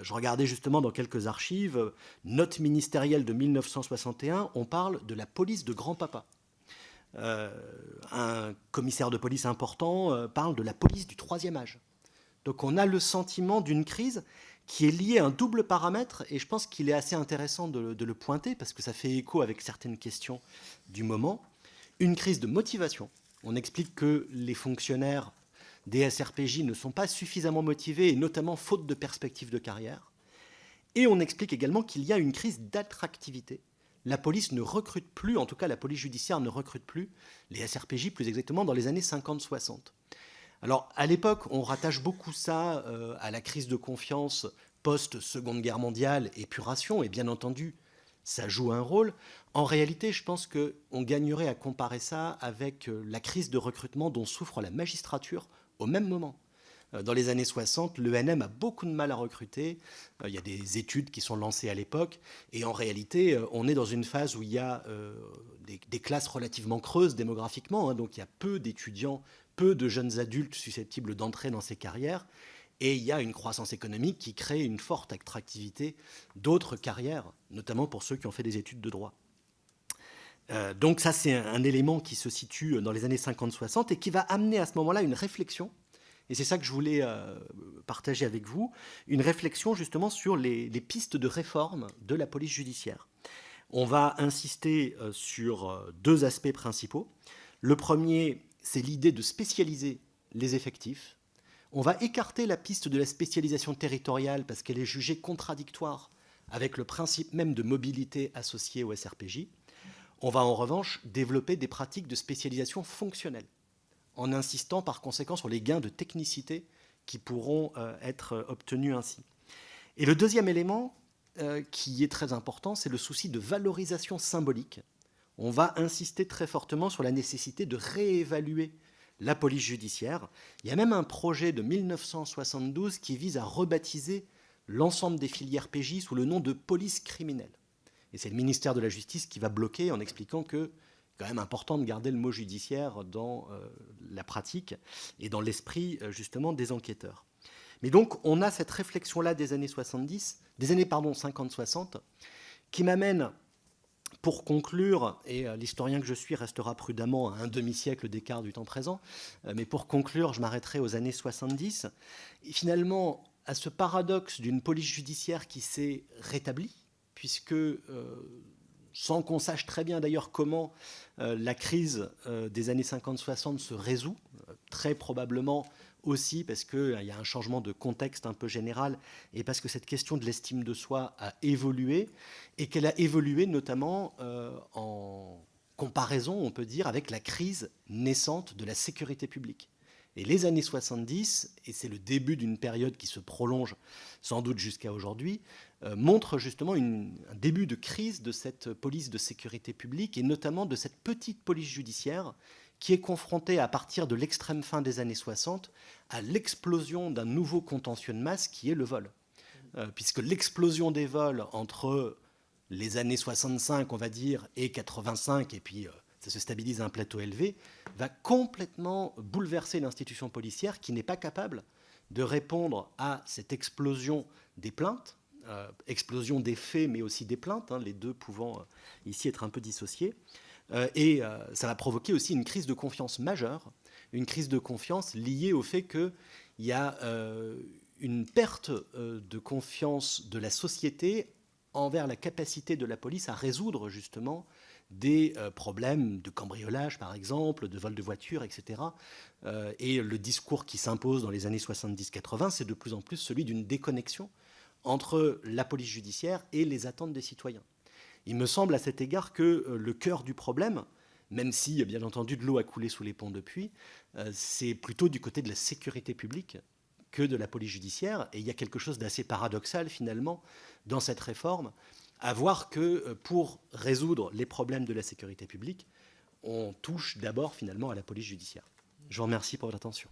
Je regardais justement dans quelques archives, note ministérielle de 1961, on parle de la police de grand-papa. Un commissaire de police important parle de la police du troisième âge. Donc on a le sentiment d'une crise qui est liée à un double paramètre, et je pense qu'il est assez intéressant de le pointer, parce que ça fait écho avec certaines questions du moment. Une crise de motivation. On explique que les fonctionnaires des SRPJ ne sont pas suffisamment motivés, et notamment faute de perspective de carrière. Et on explique également qu'il y a une crise d'attractivité. La police ne recrute plus, en tout cas la police judiciaire ne recrute plus, les SRPJ plus exactement dans les années 50-60. Alors à l'époque, on rattache beaucoup ça à la crise de confiance post-Seconde Guerre mondiale, épuration, et bien entendu, ça joue un rôle. En réalité, je pense qu'on gagnerait à comparer ça avec la crise de recrutement dont souffre la magistrature au même moment. Dans les années 60, l'ENM a beaucoup de mal à recruter. Il y a des études qui sont lancées à l'époque. Et en réalité, on est dans une phase où il y a des classes relativement creuses démographiquement. Donc il y a peu d'étudiants, peu de jeunes adultes susceptibles d'entrer dans ces carrières. Et il y a une croissance économique qui crée une forte attractivité d'autres carrières, notamment pour ceux qui ont fait des études de droit. Donc ça, c'est un élément qui se situe dans les années 50-60 et qui va amener à ce moment-là une réflexion. Et c'est ça que je voulais partager avec vous, une réflexion justement sur les pistes de réforme de la police judiciaire. On va insister sur deux aspects principaux. Le premier, c'est l'idée de spécialiser les effectifs. On va écarter la piste de la spécialisation territoriale parce qu'elle est jugée contradictoire avec le principe même de mobilité associé au SRPJ. On va en revanche développer des pratiques de spécialisation fonctionnelle, en insistant par conséquent sur les gains de technicité qui pourront être obtenus ainsi. Et le deuxième élément qui est très important, c'est le souci de valorisation symbolique. On va insister très fortement sur la nécessité de réévaluer la police judiciaire. Il y a même un projet de 1972 qui vise à rebaptiser l'ensemble des filières PJ sous le nom de police criminelle. Et c'est le ministère de la Justice qui va bloquer en expliquant que c'est quand même important de garder le mot judiciaire dans la pratique et dans l'esprit justement des enquêteurs. Mais donc on a cette réflexion-là des années 50-60, qui m'amène, pour conclure, et l'historien que je suis restera prudemment à un demi-siècle d'écart du temps présent, mais pour conclure, je m'arrêterai aux années 70, et finalement à ce paradoxe d'une police judiciaire qui s'est rétablie, puisque sans qu'on sache très bien d'ailleurs comment la crise des années 50-60 se résout, très probablement aussi parce qu'il y a un changement de contexte un peu général et parce que cette question de l'estime de soi a évolué et qu'elle a évolué notamment en comparaison, on peut dire, avec la crise naissante de la sécurité publique. Et les années 70, et c'est le début d'une période qui se prolonge sans doute jusqu'à aujourd'hui, montre justement un début de crise de cette police de sécurité publique et notamment de cette petite police judiciaire qui est confrontée à partir de l'extrême fin des années 60 à l'explosion d'un nouveau contentieux de masse qui est le vol. Puisque l'explosion des vols entre les années 65, on va dire, et 85, et puis ça se stabilise à un plateau élevé, va complètement bouleverser l'institution policière qui n'est pas capable de répondre à cette explosion des plaintes, explosion des faits mais aussi des plaintes, les deux pouvant ici être un peu dissociés. Et ça va provoquer aussi une crise de confiance majeure, une crise de confiance liée au fait qu'il y a une perte de confiance de la société envers la capacité de la police à résoudre justement des problèmes de cambriolage, par exemple, de vol de voiture, etc. Et le discours qui s'impose dans les années 70-80, c'est de plus en plus celui d'une déconnexion entre la police judiciaire et les attentes des citoyens. Il me semble à cet égard que le cœur du problème, même si, bien entendu, de l'eau a coulé sous les ponts depuis, c'est plutôt du côté de la sécurité publique que de la police judiciaire. Et il y a quelque chose d'assez paradoxal, finalement, dans cette réforme, à voir que pour résoudre les problèmes de la sécurité publique, on touche d'abord, finalement, à la police judiciaire. Je vous remercie pour votre attention.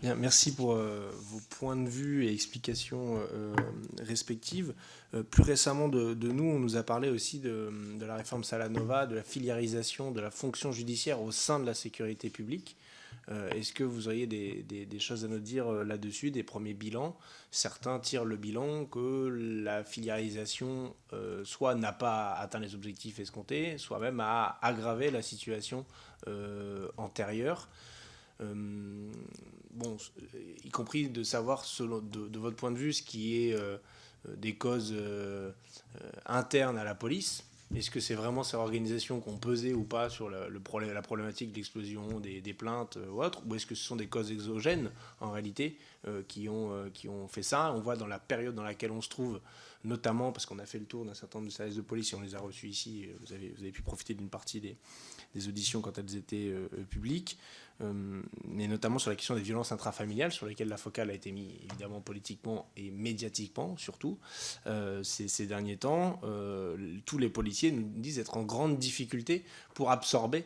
Bien, merci pour vos points de vue et explications respectives. Plus récemment de nous, on nous a parlé aussi de la réforme Salanova, de la filiarisation de la fonction judiciaire au sein de la sécurité publique. Est-ce que vous auriez des choses à nous dire là-dessus, des premiers bilans? Certains tirent le bilan que la filiarisation soit n'a pas atteint les objectifs escomptés, soit même a aggravé la situation antérieure. Bon, y compris de savoir, selon, de votre point de vue, ce qui est des causes internes à la police. Est-ce que c'est vraiment ces organisations qui ont pesé ou pas sur la problématique de l'explosion des plaintes ou autre, ou est-ce que ce sont des causes exogènes, en réalité, qui ont fait ça? On voit dans la période dans laquelle on se trouve, notamment parce qu'on a fait le tour d'un certain nombre de services de police et on les a reçus ici, vous avez pu profiter d'une partie des auditions quand elles étaient publiques, mais notamment sur la question des violences intrafamiliales, sur lesquelles la focale a été mise évidemment politiquement et médiatiquement surtout ces derniers temps. Tous les policiers nous disent être en grande difficulté pour absorber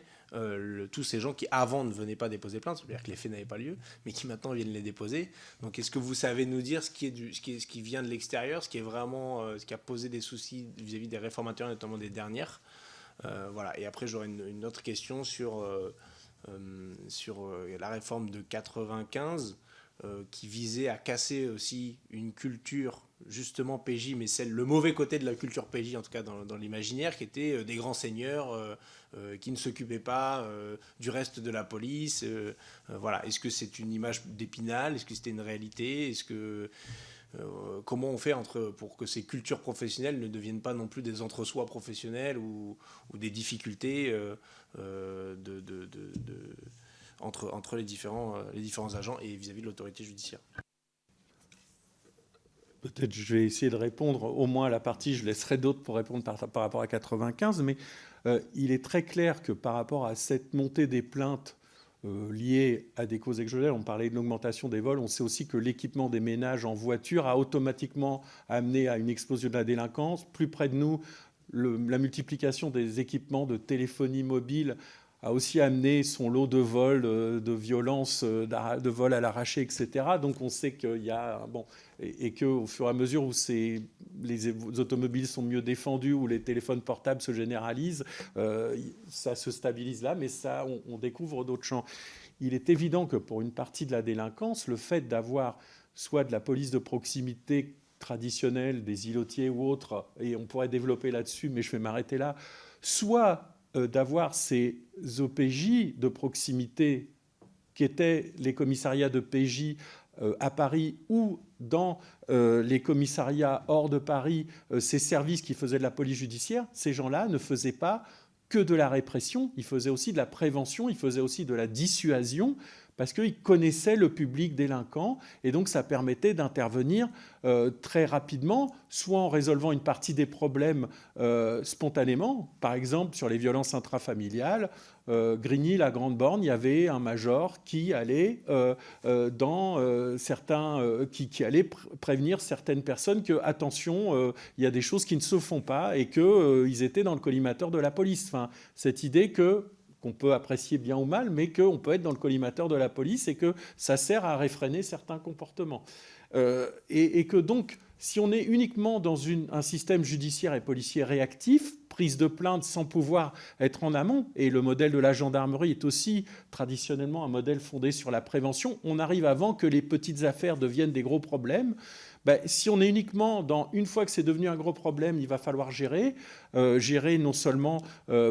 tous ces gens qui avant ne venaient pas déposer plainte, c'est-à-dire que les faits n'avaient pas lieu, mais qui maintenant viennent les déposer. Donc est-ce que vous savez nous dire ce qui vient de l'extérieur, ce qui est vraiment ce qui a posé des soucis vis-à-vis des réformes intérieures, notamment des dernières? Voilà. Et après j'aurais une autre question sur la réforme de 95 qui visait à casser aussi une culture justement PJ, mais le mauvais côté de la culture PJ, en tout cas dans l'imaginaire, qui était des grands seigneurs qui ne s'occupaient pas du reste de la police. Voilà. Est-ce que c'est une image d'Épinal? Est-ce que c'était une réalité? Comment on fait pour que ces cultures professionnelles ne deviennent pas non plus des entre-soi professionnels ou des difficultés entre les différents agents et vis-à-vis de l'autorité judiciaire? Peut-être je vais essayer de répondre au moins à la partie, je laisserai d'autres pour répondre par rapport à 95, mais il est très clair que par rapport à cette montée des plaintes liées à des causes exogènes, on parlait de l'augmentation des vols, on sait aussi que l'équipement des ménages en voiture a automatiquement amené à une explosion de la délinquance. Plus près de nous, la multiplication des équipements de téléphonie mobile a aussi amené son lot de vols, de violences, de vols à l'arraché, etc. Donc on sait qu'il y a... et qu'au fur et à mesure où les automobiles sont mieux défendues, où les téléphones portables se généralisent, ça se stabilise là, mais ça, on découvre d'autres champs. Il est évident que pour une partie de la délinquance, le fait d'avoir soit de la police de proximité traditionnelle, des îlotiers ou autres, et on pourrait développer là-dessus, mais je vais m'arrêter là, soit d'avoir ces OPJ de proximité qui étaient les commissariats de PJ à Paris ou dans les commissariats hors de Paris, ces services qui faisaient de la police judiciaire, ces gens-là ne faisaient pas que de la répression, ils faisaient aussi de la prévention, ils faisaient aussi de la dissuasion, parce qu'ils connaissaient le public délinquant, et donc ça permettait d'intervenir très rapidement, soit en résolvant une partie des problèmes spontanément, par exemple sur les violences intrafamiliales. Grigny, la Grande Borne, il y avait un major qui allait qui allait prévenir certaines personnes que attention, il y a des choses qui ne se font pas et qu'ils étaient dans le collimateur de la police. Enfin, cette idée qu'on peut apprécier bien ou mal, mais qu'on peut être dans le collimateur de la police et que ça sert à réfréner certains comportements. Et que donc, si on est uniquement dans un système judiciaire et policier réactif, prise de plainte sans pouvoir être en amont, et le modèle de la gendarmerie est aussi traditionnellement un modèle fondé sur la prévention, on arrive avant que les petites affaires deviennent des gros problèmes. Si on est uniquement une fois que c'est devenu un gros problème, il va falloir gérer non seulement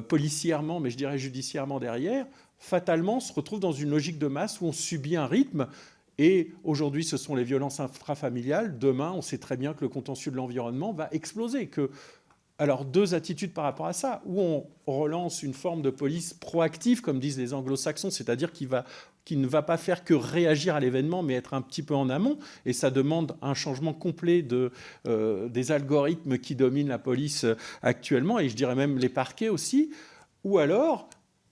policièrement, mais je dirais judiciairement derrière. fatalement, on se retrouve dans une logique de masse où on subit un rythme. Et aujourd'hui, ce sont les violences intrafamiliales. Demain, on sait très bien que le contentieux de l'environnement va exploser. Alors, deux attitudes par rapport à ça. Où on relance une forme de police proactive, comme disent les anglo-saxons, c'est-à-dire qui ne va pas faire que réagir à l'événement, mais être un petit peu en amont. Et ça demande un changement complet des algorithmes qui dominent la police actuellement, et je dirais même les parquets aussi. Ou alors,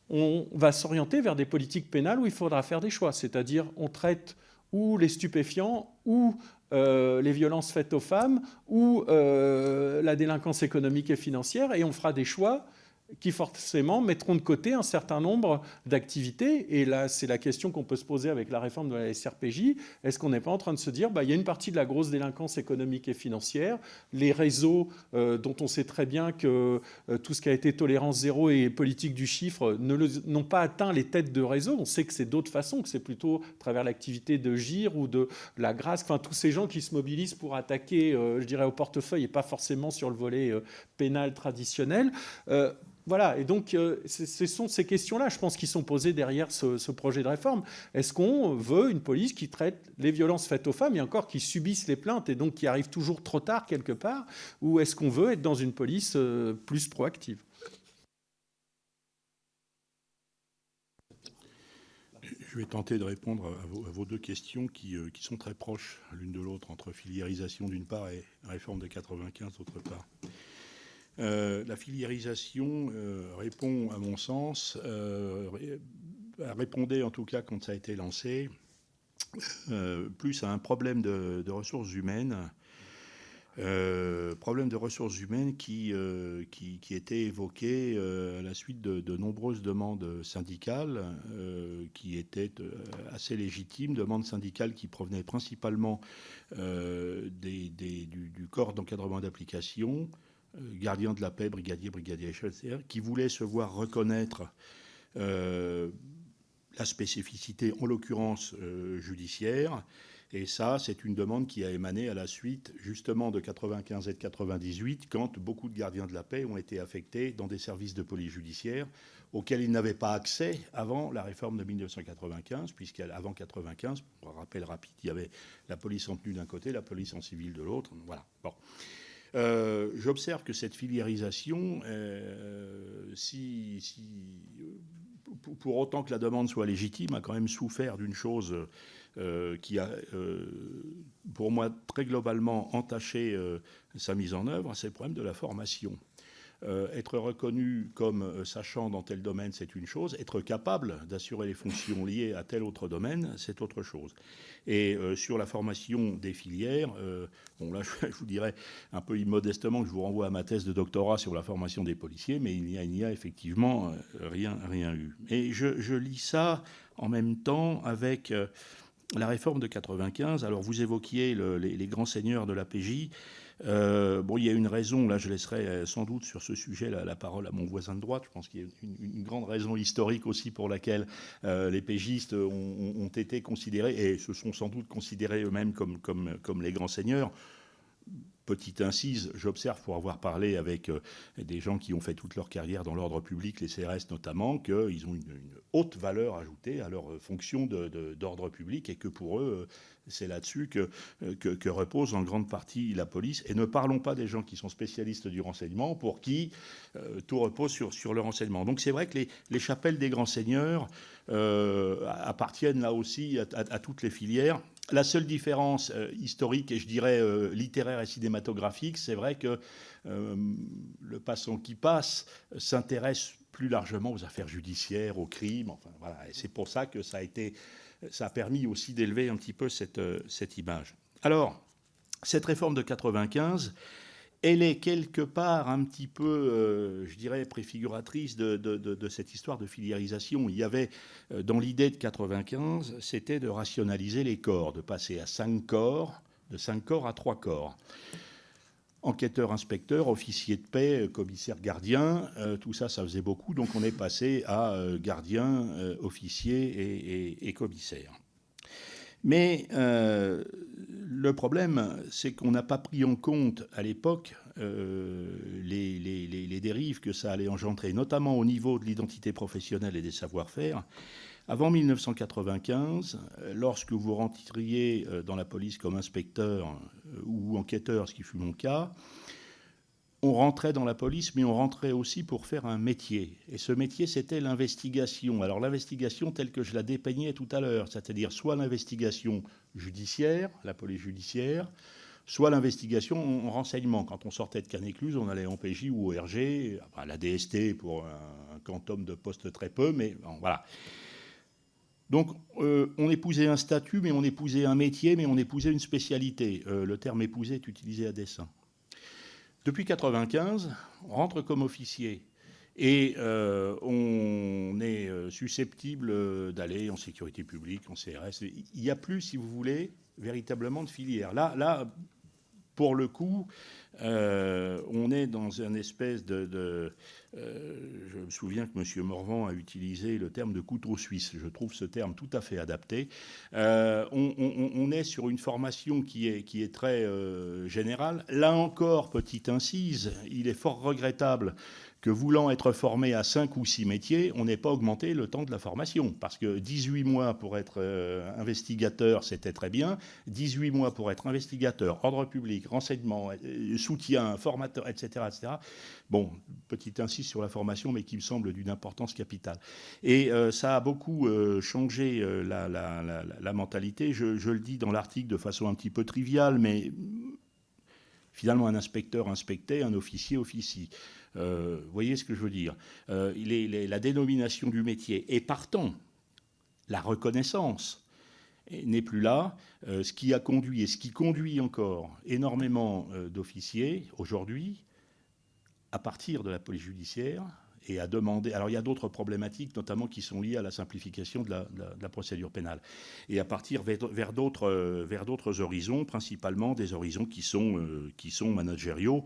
on va s'orienter vers des politiques pénales où il faudra faire des choix. C'est-à-dire, on traite ou les stupéfiants, ou les violences faites aux femmes, ou la délinquance économique et financière, et on fera des choix qui forcément mettront de côté un certain nombre d'activités. Et là, c'est la question qu'on peut se poser avec la réforme de la SRPJ. Est-ce qu'on n'est pas en train de se dire, il y a une partie de la grosse délinquance économique et financière, les réseaux dont on sait très bien que tout ce qui a été tolérance zéro et politique du chiffre n'ont pas atteint les têtes de réseau. On sait que c'est d'autres façons, que c'est plutôt à travers l'activité de GIR ou de la grâce, enfin tous ces gens qui se mobilisent pour attaquer, je dirais, au portefeuille et pas forcément sur le volet pénal traditionnel. Voilà, et donc ce sont ces questions-là, je pense, qui sont posées derrière ce projet de réforme. Est-ce qu'on veut une police qui traite les violences faites aux femmes, et encore qui subissent les plaintes et donc qui arrivent toujours trop tard quelque part, ou est-ce qu'on veut être dans une police plus proactive ? Je vais tenter de répondre à vos deux questions qui sont très proches l'une de l'autre, entre filiérisation d'une part et réforme de 95 d'autre part. La filiérisation répond, à mon sens, répondait en tout cas quand ça a été lancé, plus à un problème de ressources humaines, qui était évoqué à la suite de nombreuses demandes syndicales qui étaient assez légitimes, demandes syndicales qui provenaient principalement du corps d'encadrement d'application, gardiens de la paix, brigadiers chefs, qui voulaient se voir reconnaître la spécificité, en l'occurrence judiciaire. Et ça, c'est une demande qui a émané à la suite, justement, de 95 et de 98, quand beaucoup de gardiens de la paix ont été affectés dans des services de police judiciaire auxquels ils n'avaient pas accès avant la réforme de 1995, puisqu'avant 95, pour un rappel rapide, il y avait la police en tenue d'un côté, la police en civil de l'autre. Voilà. Bon. J'observe que cette filiérisation, pour autant que la demande soit légitime, a quand même souffert d'une chose qui a, pour moi, très globalement entaché sa mise en œuvre, c'est le problème de la formation. Être reconnu comme sachant dans tel domaine, c'est une chose. Être capable d'assurer les fonctions liées à tel autre domaine, c'est autre chose. Et sur la formation des filières, bon là, je vous dirais un peu immodestement que je vous renvoie à ma thèse de doctorat sur la formation des policiers, mais il n'y a effectivement rien eu. Et je lis ça en même temps avec la réforme de 95. Alors vous évoquiez les grands seigneurs de la PJ. Bon, il y a une raison, là je laisserai sans doute sur ce sujet la parole à mon voisin de droite. Je pense qu'il y a une grande raison historique aussi pour laquelle les pégistes ont été considérés, et se sont sans doute considérés eux-mêmes comme les grands seigneurs. Petite incise, j'observe, pour avoir parlé avec des gens qui ont fait toute leur carrière dans l'ordre public, les CRS notamment, qu'ils ont une haute valeur ajoutée à leur fonction d'ordre public, et que pour eux, c'est là-dessus que repose en grande partie la police. Et ne parlons pas des gens qui sont spécialistes du renseignement, pour qui tout repose sur le renseignement. Donc c'est vrai que les chapelles des grands seigneurs appartiennent là aussi à toutes les filières. La seule différence historique, et je dirais littéraire et cinématographique, c'est vrai que le passant qui passe s'intéresse plus largement aux affaires judiciaires, aux crimes. Enfin, voilà. Et c'est pour ça que ça a permis aussi d'élever un petit peu cette image. Alors, cette réforme de 95, elle est quelque part un petit peu, je dirais, préfiguratrice de cette histoire de filiérisation. Il y avait, dans l'idée de 95, c'était de rationaliser les corps, de passer à 5 corps, de 5 corps à 3 corps. Enquêteur, inspecteur, officier de paix, commissaire, gardien, tout ça, ça faisait beaucoup. Donc on est passé à gardien, officier et commissaire. Mais le problème, c'est qu'on n'a pas pris en compte à l'époque les dérives que ça allait engendrer, notamment au niveau de l'identité professionnelle et des savoir-faire. Avant 1995, lorsque vous rentriez dans la police comme inspecteur ou enquêteur, ce qui fut mon cas, on rentrait dans la police, mais on rentrait aussi pour faire un métier. Et ce métier, c'était l'investigation. Alors l'investigation telle que je la dépeignais tout à l'heure, c'est-à-dire soit l'investigation judiciaire, la police judiciaire, soit l'investigation en renseignement. Quand on sortait de Canécluse, on allait en PJ ou au RG, à la DST pour un quantum de poste très peu, mais bon, voilà. Donc, on épousait un statut, mais on épousait un métier, mais on épousait une spécialité. Le terme épouser est utilisé à dessein. Depuis 1995, on rentre comme officier et on est susceptible d'aller en sécurité publique, en CRS. Il n'y a plus, si vous voulez, véritablement de filière. Là, pour le coup, on est dans une espèce de je me souviens que M. Morvan a utilisé le terme de couteau suisse. Je trouve ce terme tout à fait adapté. On est sur une formation qui est très générale. Là encore, petite incise, il est fort regrettable que voulant être formé à 5 ou 6 métiers, on n'ait pas augmenté le temps de la formation. Parce que 18 mois pour être investigateur, c'était très bien. 18 mois pour être investigateur, ordre public, renseignement, soutien, formateur, etc., etc. Bon, petite insiste sur la formation, mais qui me semble d'une importance capitale. Et ça a beaucoup changé la mentalité. Je le dis dans l'article de façon un petit peu triviale, mais finalement, un inspecteur inspectait, un officier officie. Vous voyez ce que je veux dire. La dénomination du métier et partant, la reconnaissance n'est plus là. Ce qui a conduit et ce qui conduit encore énormément d'officiers aujourd'hui à partir de la police judiciaire et à demander... Alors il y a d'autres problématiques, notamment qui sont liées à la simplification de la procédure pénale. Et à partir vers d'autres horizons, principalement des horizons qui sont managériaux.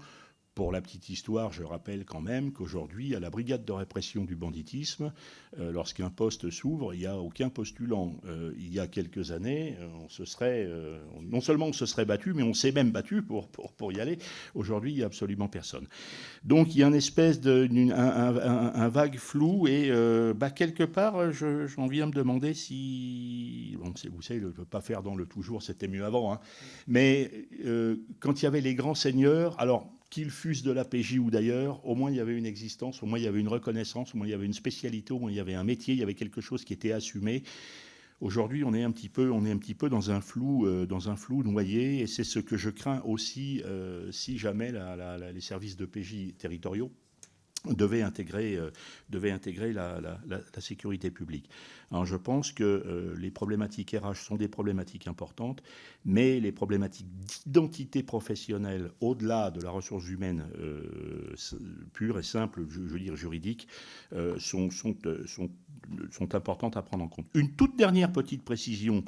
Pour la petite histoire, je rappelle quand même qu'aujourd'hui, à la brigade de répression du banditisme, lorsqu'un poste s'ouvre, il n'y a aucun postulant. Il y a quelques années, non seulement on se serait battu, mais on s'est même battu pour y aller. Aujourd'hui, il n'y a absolument personne. Donc, il y a une espèce un vague flou et quelque part, j'en viens me demander si... Bon, vous savez, je ne veux pas faire dans le toujours, c'était mieux avant. Hein, mais quand il y avait les grands seigneurs, alors... qu'ils fussent de l'APJ ou d'ailleurs, au moins il y avait une existence, au moins il y avait une reconnaissance, au moins il y avait une spécialité, au moins il y avait un métier, il y avait quelque chose qui était assumé. Aujourd'hui, on est un petit peu dans un flou noyé, et c'est ce que je crains aussi si jamais les services de PJ territoriaux devaient intégrer la sécurité publique. Alors, je pense que les problématiques RH sont des problématiques importantes, mais les problématiques d'identité professionnelle, au-delà de la ressource humaine pure et simple, je veux dire juridique, sont importantes à prendre en compte. Une toute dernière petite précision.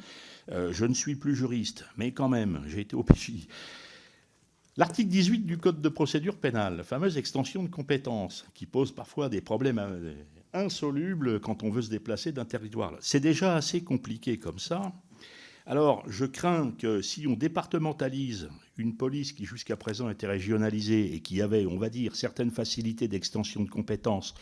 Je ne suis plus juriste, mais quand même, j'ai été au PJ. L'article 18 du Code de procédure pénale, la fameuse extension de compétences, qui pose parfois des problèmes insolubles quand on veut se déplacer d'un territoire. C'est déjà assez compliqué comme ça. Alors, je crains que si on départementalise une police qui jusqu'à présent était régionalisée et qui avait, on va dire, certaines facilités d'extension de compétences,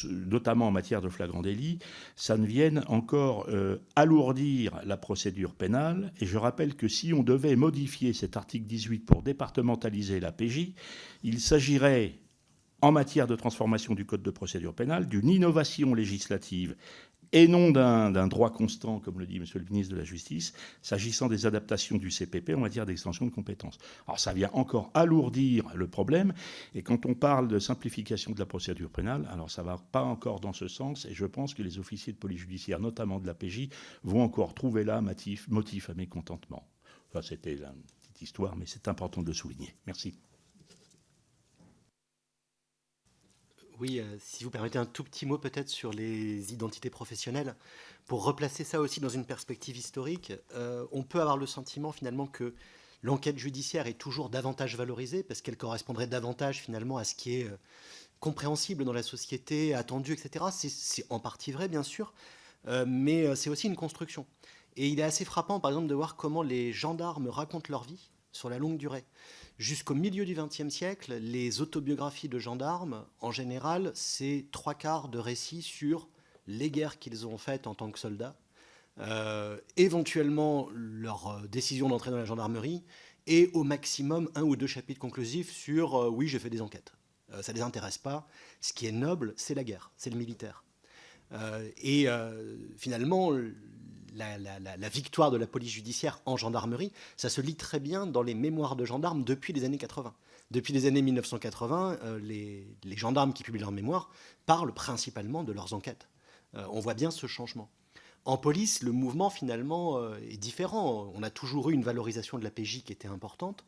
notamment en matière de flagrant délit, ça ne vienne encore alourdir la procédure pénale. Et je rappelle que si on devait modifier cet article 18 pour départementaliser la PJ, il s'agirait, en matière de transformation du Code de procédure pénale, d'une innovation législative et non d'un droit constant, comme le dit M. le ministre de la Justice, s'agissant des adaptations du CPP en matière d'extension de compétences. Alors ça vient encore alourdir le problème, et quand on parle de simplification de la procédure pénale, alors ça ne va pas encore dans ce sens, et je pense que les officiers de police judiciaire, notamment de la PJ, vont encore trouver là motif à mécontentement. Enfin, c'était une petite histoire, mais c'est important de le souligner. Merci. Oui, si vous permettez un tout petit mot peut-être sur les identités professionnelles, pour replacer ça aussi dans une perspective historique, on peut avoir le sentiment finalement que l'enquête judiciaire est toujours davantage valorisée parce qu'elle correspondrait davantage finalement à ce qui est compréhensible dans la société, attendu, etc. C'est en partie vrai bien sûr, mais c'est aussi une construction. Et il est assez frappant, par exemple, de voir comment les gendarmes racontent leur vie sur la longue durée. Jusqu'au milieu du XXe siècle, les autobiographies de gendarmes, en général, c'est 3/4 de récits sur les guerres qu'ils ont faites en tant que soldats, éventuellement leur décision d'entrer dans la gendarmerie, et au maximum 1 ou 2 chapitres conclusifs sur oui, j'ai fait des enquêtes. Ça ne les intéresse pas. Ce qui est noble, c'est la guerre, c'est le militaire. Finalement, la victoire de la police judiciaire en gendarmerie, ça se lit très bien dans les mémoires de gendarmes depuis les années 80. Depuis les années 1980, les gendarmes qui publient leurs mémoires parlent principalement de leurs enquêtes. On voit bien ce changement. En police, le mouvement finalement est différent. On a toujours eu une valorisation de la PJ qui était importante.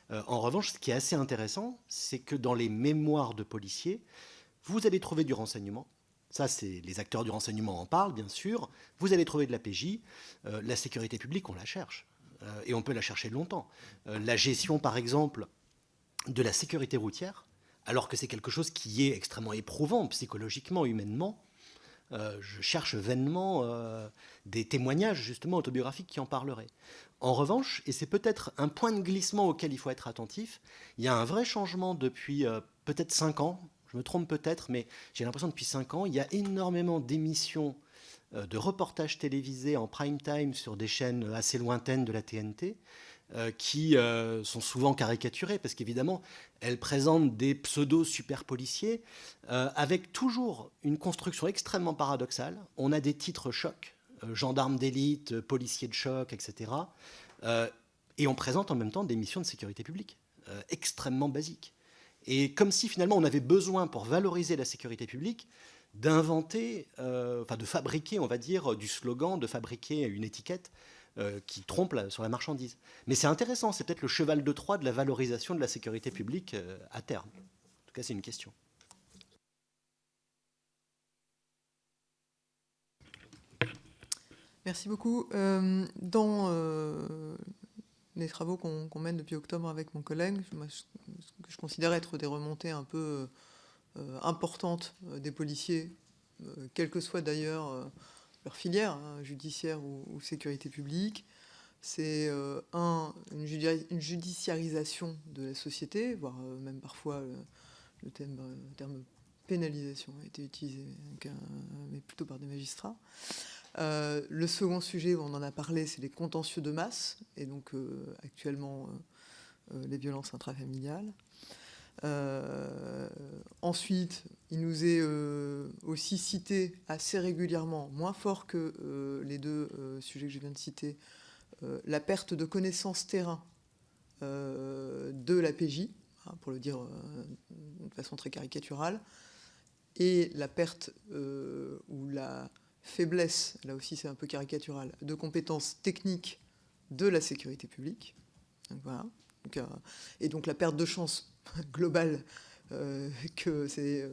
En revanche, ce qui est assez intéressant, c'est que dans les mémoires de policiers, vous allez trouver du renseignement. Ça, c'est les acteurs du renseignement en parlent, bien sûr. Vous allez trouver de la PJ. La sécurité publique, on la cherche. Et on peut la chercher longtemps. La gestion, par exemple, de la sécurité routière, alors que c'est quelque chose qui est extrêmement éprouvant psychologiquement, humainement, je cherche vainement des témoignages, justement, autobiographiques qui en parleraient. En revanche, et c'est peut-être un point de glissement auquel il faut être attentif, il y a un vrai changement depuis peut-être 5 ans, je me trompe peut-être, mais j'ai l'impression que depuis 5 ans, il y a énormément d'émissions de reportages télévisés en prime time sur des chaînes assez lointaines de la TNT, qui sont souvent caricaturées, parce qu'évidemment, elles présentent des pseudo-super-policiers, avec toujours une construction extrêmement paradoxale. On a des titres chocs, gendarmes d'élite, policiers de choc, etc. Et on présente en même temps des missions de sécurité publique, extrêmement basiques. Et comme si finalement on avait besoin, pour valoriser la sécurité publique, d'inventer, de fabriquer, on va dire, du slogan, de fabriquer une étiquette qui trompe sur la marchandise. Mais c'est intéressant, c'est peut-être le cheval de Troie de la valorisation de la sécurité publique à terme. En tout cas, c'est une question. Merci beaucoup. Dans les travaux qu'on mène depuis octobre avec mon collègue, ce que je considère être des remontées un peu importantes des policiers, quelle que soit d'ailleurs leur filière, judiciaire ou sécurité publique, c'est une judiciarisation de la société, voire même parfois le terme pénalisation a été utilisé, mais plutôt par des magistrats. Le second sujet, on en a parlé, c'est les contentieux de masse, et donc actuellement les violences intrafamiliales. Ensuite, il nous est aussi cité assez régulièrement, moins fort que les deux sujets que je viens de citer, la perte de connaissances terrain de la PJ, pour le dire de façon très caricaturale, et la perte ou la faiblesse, là aussi c'est un peu caricatural, de compétences techniques de la sécurité publique. Donc, voilà. Et donc la perte de chance globale que ces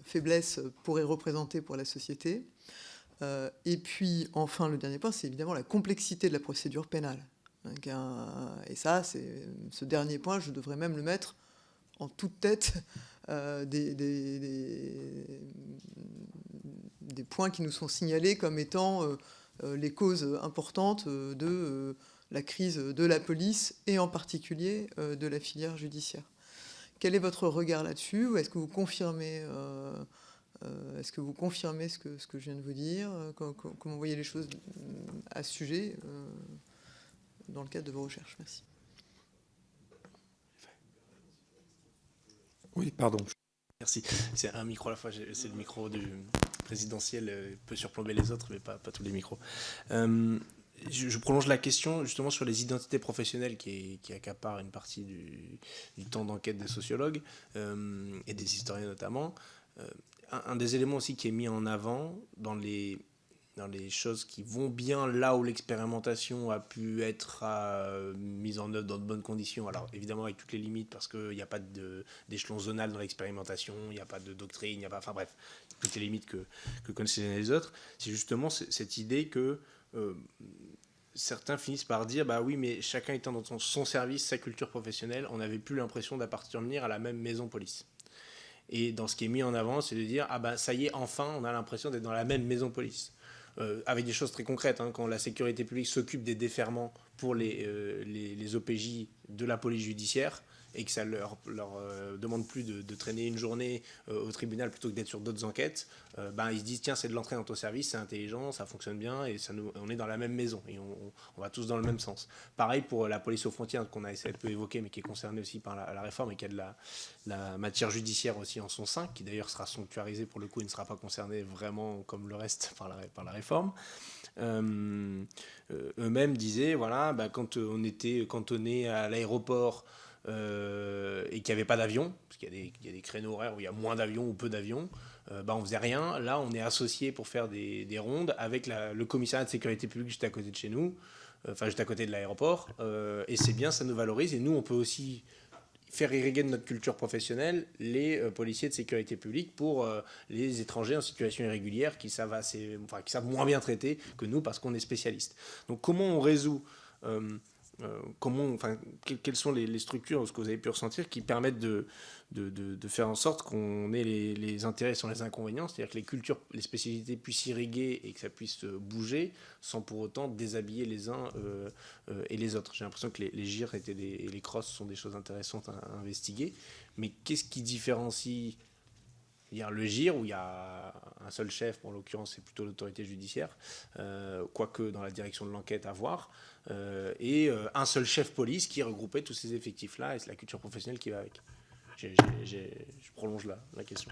faiblesses pourraient représenter pour la société. Et puis enfin le dernier point, c'est évidemment la complexité de la procédure pénale. Et ça, ce dernier point, je devrais même le mettre en toute tête des points qui nous sont signalés comme étant les causes importantes de la crise de la police et en particulier de la filière judiciaire. Quel est votre regard là-dessus? Ou est-ce que vous confirmez, ce que je viens de vous dire? Comment vous voyez les choses à ce sujet dans le cadre de vos recherches? Merci. Oui, pardon. Merci. C'est un micro à la fois. C'est le micro du présidentiel. Peut surplomber les autres, mais pas tous les micros. Je prolonge la question justement sur les identités professionnelles qui accaparent une partie du temps d'enquête des sociologues et des historiens notamment. Un des éléments aussi qui est mis en avant dans les choses qui vont bien là où l'expérimentation a pu être mise en œuvre dans de bonnes conditions, alors évidemment avec toutes les limites parce qu'il n'y a pas d'échelon zonal dans l'expérimentation, il n'y a pas de doctrine, il n'y a pas, enfin bref, toutes les limites que connaissent les uns et les autres, c'est justement cette idée que certains finissent par dire bah oui, mais chacun étant dans son service, sa culture professionnelle, on n'avait plus l'impression d'appartenir à la même maison police. Et dans ce qui est mis en avant, c'est de dire ah bah ça y est, enfin on a l'impression d'être dans la même maison police. avec des choses très concrètes, hein, quand la sécurité publique s'occupe des déferrements pour les OPJ de la police judiciaire, et que ça leur demande plus de traîner une journée au tribunal plutôt que d'être sur d'autres enquêtes, ils se disent tiens, c'est de l'entrée dans ton service, c'est intelligent, ça fonctionne bien et on est dans la même maison et on va tous dans le même sens. Pareil pour la police aux frontières qu'on a essayé de peu évoquer mais qui est concernée aussi par la réforme et qui a de la matière judiciaire aussi en son sein, qui d'ailleurs sera sanctuarisée pour le coup et ne sera pas concernée vraiment comme le reste par la réforme. Eux-mêmes disaient voilà, quand on était cantonné à l'aéroport et qu'il n'y avait pas d'avion, parce qu'il y a des créneaux horaires où il y a moins d'avions ou peu d'avions, on faisait rien. Là, on est associé pour faire des rondes avec le commissariat de sécurité publique juste à côté de chez nous, juste à côté de l'aéroport, et c'est bien, ça nous valorise, et nous, on peut aussi faire irriguer de notre culture professionnelle les policiers de sécurité publique pour les étrangers en situation irrégulière qui savent moins bien traiter que nous parce qu'on est spécialistes. Donc comment on résout quelles sont les structures, ce que vous avez pu ressentir, qui permettent de faire en sorte qu'on ait les intérêts sans les inconvénients, c'est-à-dire que les spécialités puissent irriguer et que ça puisse bouger sans pour autant déshabiller les uns et les autres. J'ai l'impression que les GIR et les crosses sont des choses intéressantes à investiguer, mais qu'est-ce qui différencie le GIR, où il y a un seul chef, en l'occurrence c'est plutôt l'autorité judiciaire, quoique dans la direction de l'enquête à voir, et un seul chef police qui regroupait tous ces effectifs-là, et c'est la culture professionnelle qui va avec. Je prolonge la question.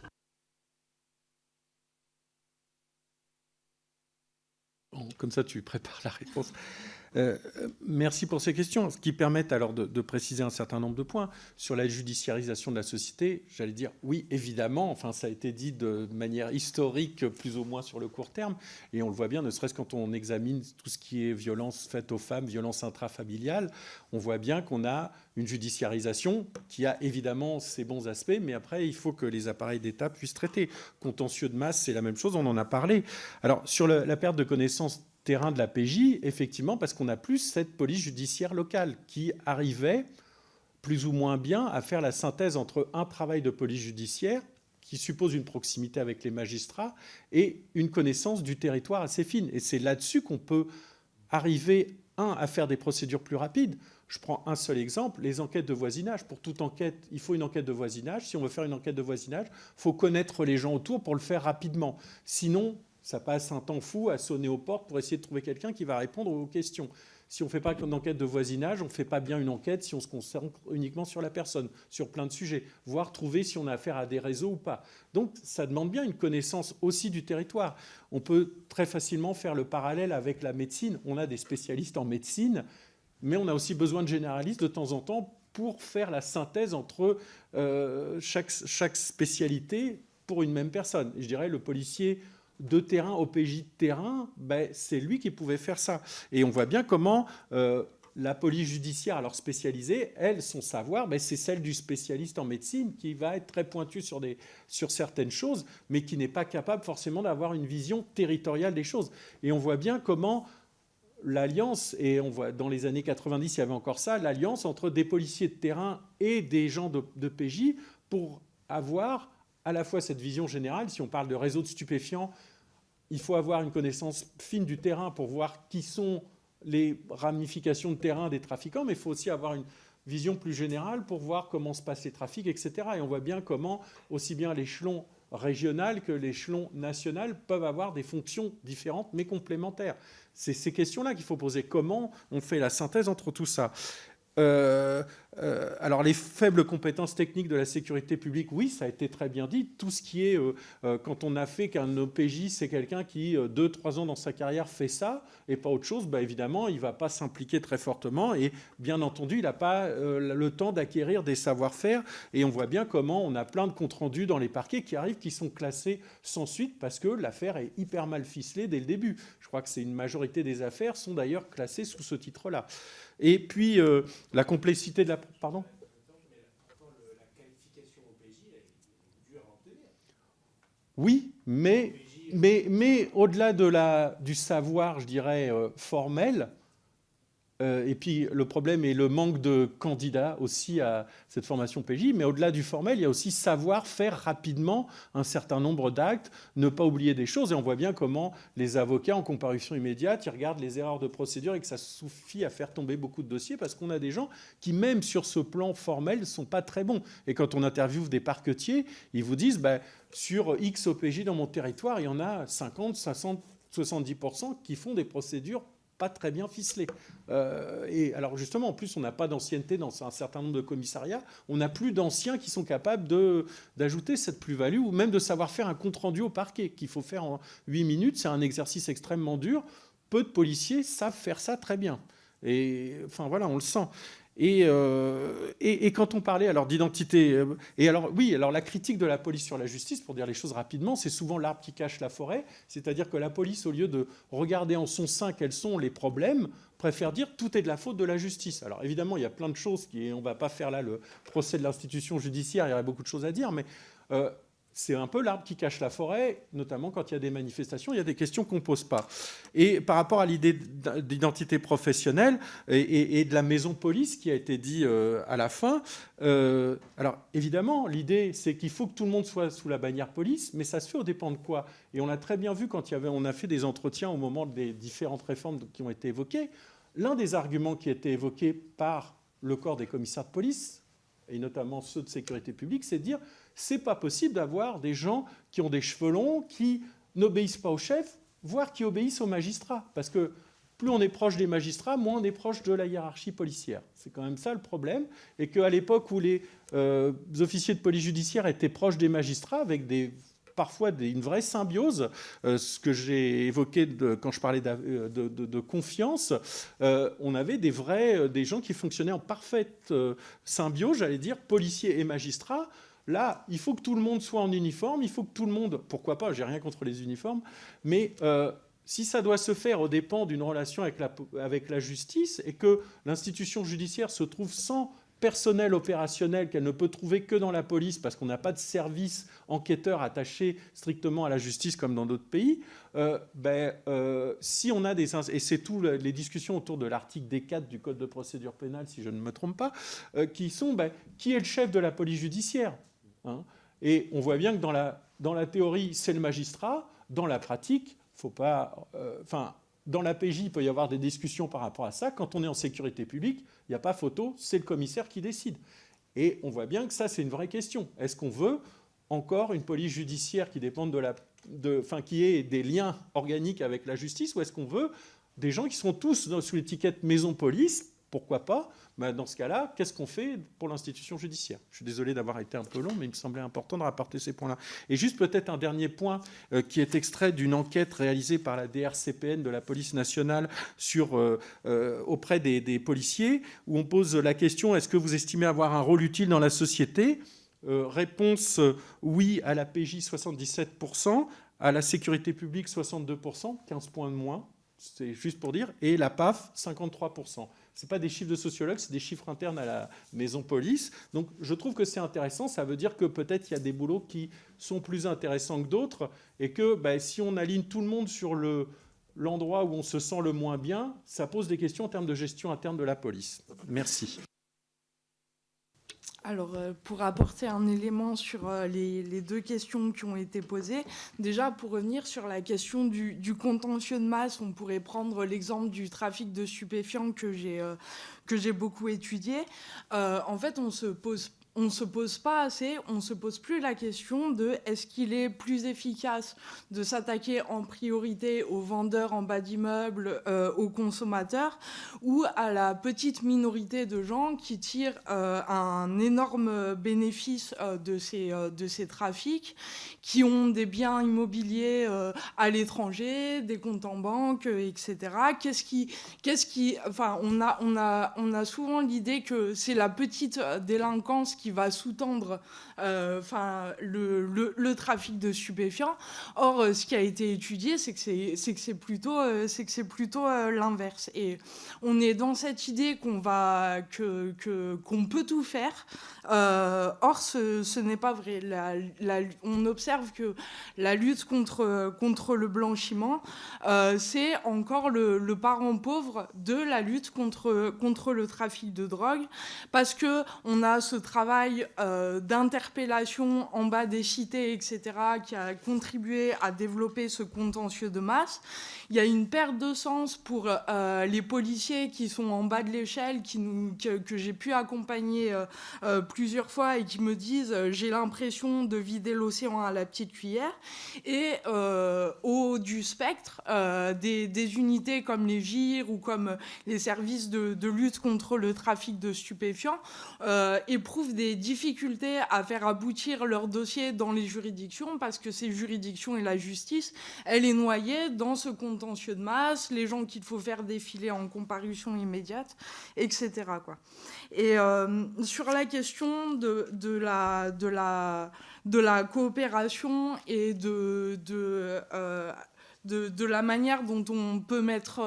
Bon, comme ça, tu prépares la réponse. Merci pour ces questions, ce qui permettent alors de préciser un certain nombre de points. Sur la judiciarisation de la société, j'allais dire oui, évidemment, enfin ça a été dit de manière historique, plus ou moins sur le court terme, et on le voit bien, ne serait-ce quand on examine tout ce qui est violence faite aux femmes, violence intrafamiliale, on voit bien qu'on a une judiciarisation qui a évidemment ses bons aspects, mais après, il faut que les appareils d'État puissent traiter. Contentieux de masse, c'est la même chose, on en a parlé. Alors, sur la perte de connaissance terrain de la PJ, effectivement, parce qu'on n'a plus cette police judiciaire locale qui arrivait plus ou moins bien à faire la synthèse entre un travail de police judiciaire qui suppose une proximité avec les magistrats et une connaissance du territoire assez fine. Et c'est là-dessus qu'on peut arriver, à faire des procédures plus rapides. Je prends un seul exemple, les enquêtes de voisinage. Pour toute enquête, il faut une enquête de voisinage. Si on veut faire une enquête de voisinage, il faut connaître les gens autour pour le faire rapidement. Sinon, ça passe un temps fou à sonner aux portes pour essayer de trouver quelqu'un qui va répondre aux questions. Si on ne fait pas une enquête de voisinage, on ne fait pas bien une enquête si on se concentre uniquement sur la personne, sur plein de sujets, voire trouver si on a affaire à des réseaux ou pas. Donc ça demande bien une connaissance aussi du territoire. On peut très facilement faire le parallèle avec la médecine. On a des spécialistes en médecine, mais on a aussi besoin de généralistes de temps en temps pour faire la synthèse entre chaque spécialité pour une même personne. Je dirais le policier de terrain, OPJ de terrain, c'est lui qui pouvait faire ça. Et on voit bien comment la police judiciaire, alors spécialisée, elle, son savoir, c'est celle du spécialiste en médecine qui va être très pointu sur certaines choses, mais qui n'est pas capable forcément d'avoir une vision territoriale des choses. Et on voit bien comment l'alliance, et on voit dans les années 90, il y avait encore ça, l'alliance entre des policiers de terrain et des gens de PJ pour avoir à la fois cette vision générale. Si on parle de réseau de stupéfiants, il faut avoir une connaissance fine du terrain pour voir qui sont les ramifications de terrain des trafiquants, mais il faut aussi avoir une vision plus générale pour voir comment se passent les trafics, etc. Et on voit bien comment, aussi bien l'échelon régional que l'échelon national peuvent avoir des fonctions différentes mais complémentaires. C'est ces questions-là qu'il faut poser. Comment on fait la synthèse entre tout ça ? Alors les faibles compétences techniques de la sécurité publique, oui, ça a été très bien dit. Tout ce qui est, quand on a fait qu'un OPJ, c'est quelqu'un qui, 2-3 ans dans sa carrière, fait ça, et pas autre chose, évidemment, il ne va pas s'impliquer très fortement, et bien entendu, il n'a pas le temps d'acquérir des savoir-faire, et on voit bien comment on a plein de comptes rendus dans les parquets qui arrivent, qui sont classés sans suite, parce que l'affaire est hyper mal ficelée dès le début. Je crois que c'est une majorité des affaires sont d'ailleurs classées sous ce titre-là. Et puis, la complexité de la... Pardon ? Oui, mais au-delà du savoir, je dirais, formel, Et puis le problème est le manque de candidats aussi à cette formation PJ. Mais au-delà du formel, il y a aussi savoir faire rapidement un certain nombre d'actes, ne pas oublier des choses. Et on voit bien comment les avocats en comparution immédiate, ils regardent les erreurs de procédure et que ça suffit à faire tomber beaucoup de dossiers parce qu'on a des gens qui, même sur ce plan formel, ne sont pas très bons. Et quand on interviewe des parquetiers, ils vous disent sur X OPJ dans mon territoire, il y en a 50, 60, 70% qui font des procédures pas très bien ficelées. Et alors justement, en plus, on n'a pas d'ancienneté dans un certain nombre de commissariats. On n'a plus d'anciens qui sont capables d'ajouter cette plus-value ou même de savoir faire un compte-rendu au parquet qu'il faut faire en 8 minutes. C'est un exercice extrêmement dur. Peu de policiers savent faire ça très bien. Et enfin voilà, on le sent. Et quand on parlait alors d'identité, alors la critique de la police sur la justice, pour dire les choses rapidement, c'est souvent l'arbre qui cache la forêt, c'est-à-dire que la police, au lieu de regarder en son sein quels sont les problèmes, préfère dire tout est de la faute de la justice. Alors évidemment, il y a plein de choses on ne va pas faire là le procès de l'institution judiciaire, il y aurait beaucoup de choses à dire, mais c'est un peu l'arbre qui cache la forêt, notamment quand il y a des manifestations, il y a des questions qu'on ne pose pas. Et par rapport à l'idée d'identité professionnelle et de la maison police qui a été dit à la fin, alors évidemment, l'idée, c'est qu'il faut que tout le monde soit sous la bannière police, mais ça se fait aux dépens de quoi? Et on l'a très bien vu quand on a fait des entretiens au moment des différentes réformes qui ont été évoquées. L'un des arguments qui a été évoqué par le corps des commissaires de police, et notamment ceux de sécurité publique, c'est de dire c'est pas possible d'avoir des gens qui ont des cheveux longs, qui n'obéissent pas au chef, voire qui obéissent aux magistrats. Parce que plus on est proche des magistrats, moins on est proche de la hiérarchie policière. C'est quand même ça le problème. Et qu'à l'époque où les officiers de police judiciaire étaient proches des magistrats, avec parfois une vraie symbiose, ce que j'ai évoqué quand je parlais de confiance, on avait des gens qui fonctionnaient en parfaite symbiose, j'allais dire, policiers et magistrats. Là, il faut que tout le monde soit en uniforme, il faut que tout le monde, pourquoi pas, j'ai rien contre les uniformes, mais si ça doit se faire aux dépens d'une relation avec la justice et que l'institution judiciaire se trouve sans personnel opérationnel qu'elle ne peut trouver que dans la police parce qu'on n'a pas de service enquêteur attaché strictement à la justice comme dans d'autres pays, si on a et c'est tout les discussions autour de l'article D4 du Code de procédure pénale, si je ne me trompe pas, qui sont qui est le chef de la police judiciaire, hein? Et on voit bien que dans la théorie, c'est le magistrat, dans la pratique, faut pas... dans la PJ, il peut y avoir des discussions par rapport à ça. Quand on est en sécurité publique, il n'y a pas photo, c'est le commissaire qui décide. Et on voit bien que ça, c'est une vraie question. Est-ce qu'on veut encore une police judiciaire qui dépende qui ait des liens organiques avec la justice, ou est-ce qu'on veut des gens qui sont tous sous l'étiquette maison police? Pourquoi pas? Dans ce cas-là, qu'est-ce qu'on fait pour l'institution judiciaire? Je suis désolé d'avoir été un peu long, mais il me semblait important de rapporter ces points-là. Et juste peut-être un dernier point qui est extrait d'une enquête réalisée par la DRCPN de la police nationale auprès des policiers, où on pose la question: est-ce que vous estimez avoir un rôle utile dans la société? Réponse oui à la PJ 77%, à la sécurité publique 62%, 15 points de moins, c'est juste pour dire, et la PAF 53%. Ce n'est pas des chiffres de sociologues, c'est des chiffres internes à la maison police. Donc je trouve que c'est intéressant, ça veut dire que peut-être il y a des boulots qui sont plus intéressants que d'autres, et que si on aligne tout le monde sur l'endroit où on se sent le moins bien, ça pose des questions en termes de gestion interne de la police. Merci. Alors, pour apporter un élément sur les deux questions qui ont été posées, déjà, pour revenir sur la question du contentieux de masse, on pourrait prendre l'exemple du trafic de stupéfiants que j'ai beaucoup étudié. En fait, on se pose pas assez, on se pose plus la question de est-ce qu'il est plus efficace de s'attaquer en priorité aux vendeurs en bas d'immeubles, aux consommateurs, ou à la petite minorité de gens qui tirent un énorme bénéfice de ces trafics, qui ont des biens immobiliers à l'étranger, des comptes en banque, etc. Enfin, on a souvent l'idée que c'est la petite délinquance qui va sous-tendre le trafic de stupéfiants. Or, ce qui a été étudié, c'est que c'est plutôt l'inverse. Et on est dans cette idée qu'on peut tout faire. Or, ce n'est pas vrai. On observe que la lutte contre le blanchiment, c'est encore le parent pauvre de la lutte contre le trafic de drogue, parce qu'on a ce travail d'interpellation en bas des cités, etc., qui a contribué à développer ce contentieux de masse. Il y a une perte de sens pour les policiers qui sont en bas de l'échelle, que j'ai pu accompagner plusieurs fois et qui me disent « j'ai l'impression de vider l'océan à la petite cuillère ». Et au haut du spectre, des unités comme les GIR ou comme les services de lutte contre le trafic de stupéfiants éprouvent des difficultés à faire aboutir leur dossier dans les juridictions, parce que ces juridictions et la justice, elle est noyée dans ce contentieux de masse, les gens qu'il faut faire défiler en comparution immédiate, etc., quoi. Et sur la question de la coopération et de la manière dont on peut mettre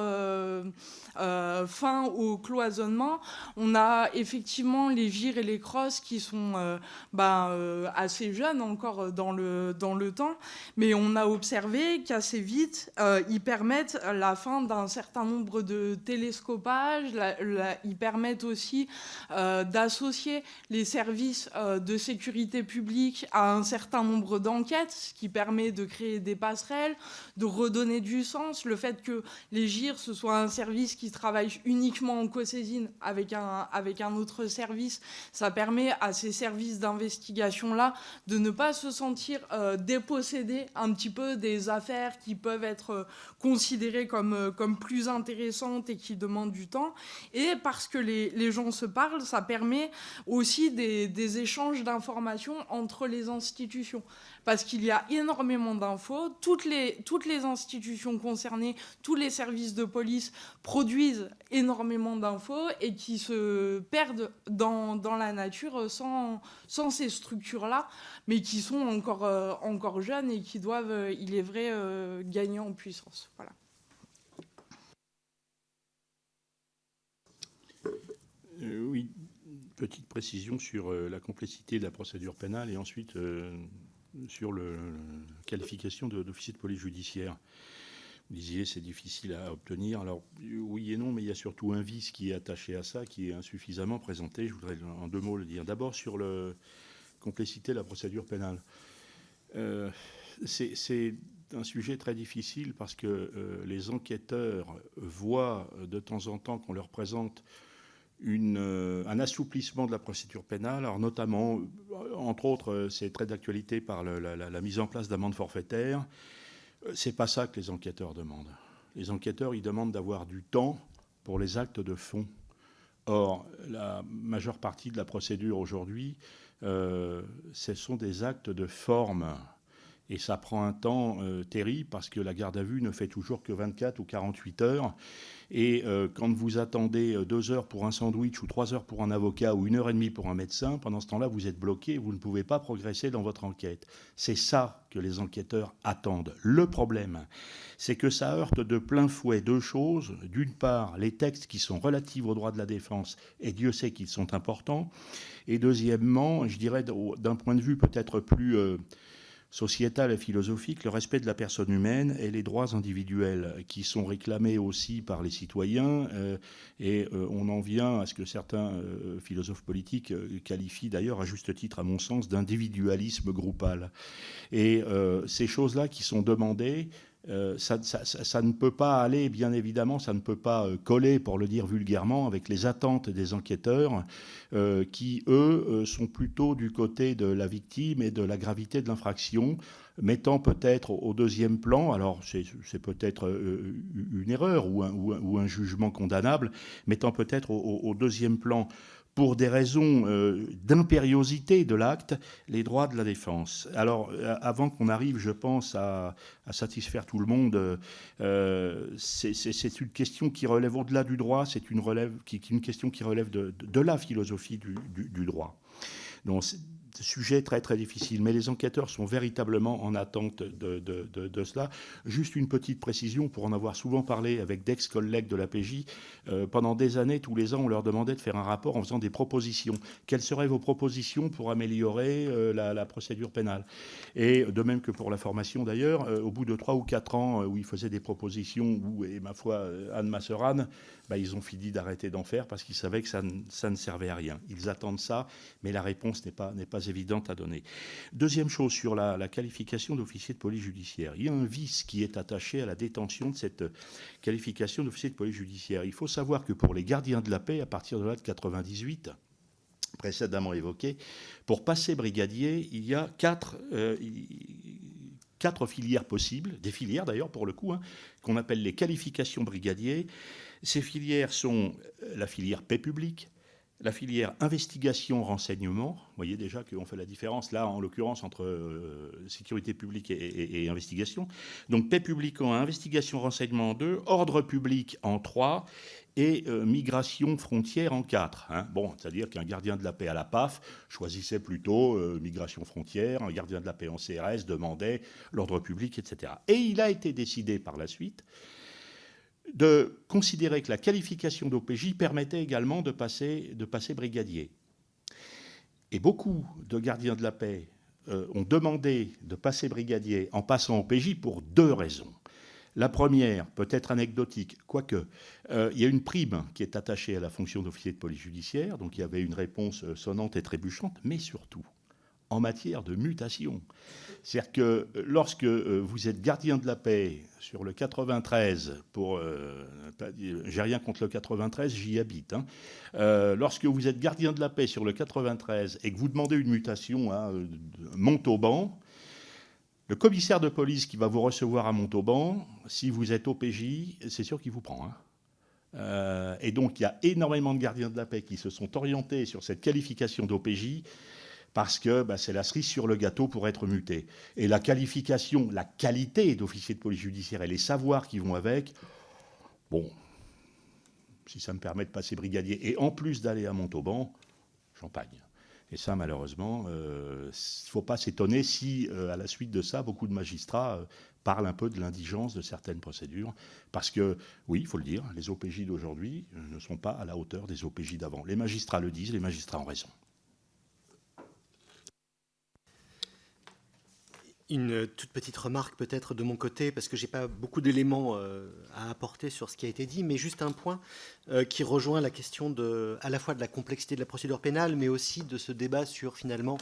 fin au cloisonnement, on a effectivement les GIR et les CROSS qui sont assez jeunes encore dans le temps, mais on a observé qu'assez vite, ils permettent la fin d'un certain nombre de télescopages, ils permettent aussi d'associer les services de sécurité publique à un certain nombre d'enquêtes, ce qui permet de créer des passerelles, de redonner du sens. Le fait que les GIR, ce soit un service qui travaille uniquement en co-saisine avec un autre service, ça permet à ces services d'investigation-là de ne pas se sentir dépossédés un petit peu des affaires qui peuvent être considérées comme plus intéressantes et qui demandent du temps. Et parce que les gens se parlent, ça permet aussi des échanges d'informations entre les institutions. Parce qu'il y a énormément d'infos, toutes les institutions concernées, tous les services de police produisent énormément d'infos et qui se perdent dans la nature sans ces structures-là, mais qui sont encore jeunes et qui doivent, il est vrai, gagner en puissance. Voilà. Oui, petite précision sur la complexité de la procédure pénale et ensuite sur la qualification d'officier de police judiciaire. Vous disiez c'est difficile à obtenir. Alors oui et non, mais il y a surtout un vice qui est attaché à ça, qui est insuffisamment présenté. Je voudrais en 2 mots le dire. D'abord sur la complexité de la procédure pénale. C'est un sujet très difficile parce que les enquêteurs voient de temps en temps qu'on leur présente un assouplissement de la procédure pénale, alors notamment, entre autres, c'est très d'actualité par la mise en place d'amendes forfaitaires. C'est pas ça que les enquêteurs demandent. Les enquêteurs, ils demandent d'avoir du temps pour les actes de fond. Or, la majeure partie de la procédure aujourd'hui, ce sont des actes de forme. Et ça prend un temps terrible parce que la garde à vue ne fait toujours que 24 ou 48 heures. Et quand vous attendez 2 heures pour un sandwich ou 3 heures pour un avocat ou 1 heure et demie pour un médecin, pendant ce temps-là, vous êtes bloqué et vous ne pouvez pas progresser dans votre enquête. C'est ça que les enquêteurs attendent. Le problème, c'est que ça heurte de plein fouet 2 choses. D'une part, les textes qui sont relatifs aux droits de la défense, et Dieu sait qu'ils sont importants. Et deuxièmement, je dirais d'un point de vue peut-être plus sociétal et philosophique, le respect de la personne humaine et les droits individuels qui sont réclamés aussi par les citoyens. Et on en vient à ce que certains philosophes politiques qualifient d'ailleurs, à juste titre à mon sens, d'individualisme groupal. Et ces choses-là qui sont demandées, ça ne peut pas aller, bien évidemment, ça ne peut pas coller, pour le dire vulgairement, avec les attentes des enquêteurs qui, eux, sont plutôt du côté de la victime et de la gravité de l'infraction, mettant peut-être au 2e plan, alors c'est peut-être une erreur ou un jugement condamnable, mettant peut-être au 2e plan, pour des raisons d'impériosité de l'acte, les droits de la défense. Alors, avant qu'on arrive, je pense, à satisfaire tout le monde, c'est une question qui relève au-delà du droit, c'est une question qui relève de la philosophie du droit. Donc, sujet très très difficile, mais les enquêteurs sont véritablement en attente de cela. Juste une petite précision, pour en avoir souvent parlé avec d'ex-collègues de la PJ, pendant des années, tous les ans, on leur demandait de faire un rapport en faisant des propositions. Quelles seraient vos propositions pour améliorer la procédure pénale? Et de même que pour la formation d'ailleurs, au bout de 3 ou 4 ans où ils faisaient des propositions, et ma foi, Anne Masserane, ils ont fini d'arrêter d'en faire parce qu'ils savaient que ça ne servait à rien. Ils attendent ça, mais la réponse n'est pas évidente à donner. Deuxième chose, sur la qualification d'officier de police judiciaire. Il y a un vice qui est attaché à la détention de cette qualification d'officier de police judiciaire. Il faut savoir que pour les gardiens de la paix, à partir de la loi de 98, précédemment évoqué, pour passer brigadier, il y a 4 filières possibles, des filières d'ailleurs pour le coup, qu'on appelle les qualifications brigadiers. Ces filières sont la filière paix publique, la filière investigation-renseignement. Vous voyez déjà qu'on fait la différence, là, en l'occurrence, entre sécurité publique et investigation. Donc, paix publique en 1, investigation-renseignement en 2, ordre public en 3 et migration-frontière en 4. Bon, c'est-à-dire qu'un gardien de la paix à la PAF choisissait plutôt migration-frontière, un gardien de la paix en CRS demandait l'ordre public, etc. Et il a été décidé par la suite de considérer que la qualification d'OPJ permettait également de passer brigadier. Et beaucoup de gardiens de la paix ont demandé de passer brigadier en passant OPJ pour 2 raisons. La première, peut-être anecdotique, quoique, il y a une prime qui est attachée à la fonction d'officier de police judiciaire, donc il y avait une réponse sonnante et trébuchante, mais surtout en matière de mutation. C'est-à-dire que lorsque vous êtes gardien de la paix sur le 93, j'ai rien contre le 93, j'y habite, lorsque vous êtes gardien de la paix sur le 93 et que vous demandez une mutation à Montauban, le commissaire de police qui va vous recevoir à Montauban, si vous êtes OPJ, c'est sûr qu'il vous prend. Et donc il y a énormément de gardiens de la paix qui se sont orientés sur cette qualification d'OPJ parce que c'est la cerise sur le gâteau pour être muté. Et la qualification, la qualité d'officier de police judiciaire et les savoirs qui vont avec, bon, si ça me permet de passer brigadier et en plus d'aller à Montauban, champagne. Et ça, malheureusement, il ne faut pas s'étonner si, à la suite de ça, beaucoup de magistrats parlent un peu de l'indigence de certaines procédures. Parce que, oui, il faut le dire, les OPJ d'aujourd'hui ne sont pas à la hauteur des OPJ d'avant. Les magistrats le disent, les magistrats ont raison. Une toute petite remarque peut-être de mon côté, parce que je n'ai pas beaucoup d'éléments à apporter sur ce qui a été dit, mais juste un point qui rejoint la question à la fois de la complexité de la procédure pénale, mais aussi de ce débat sur finalement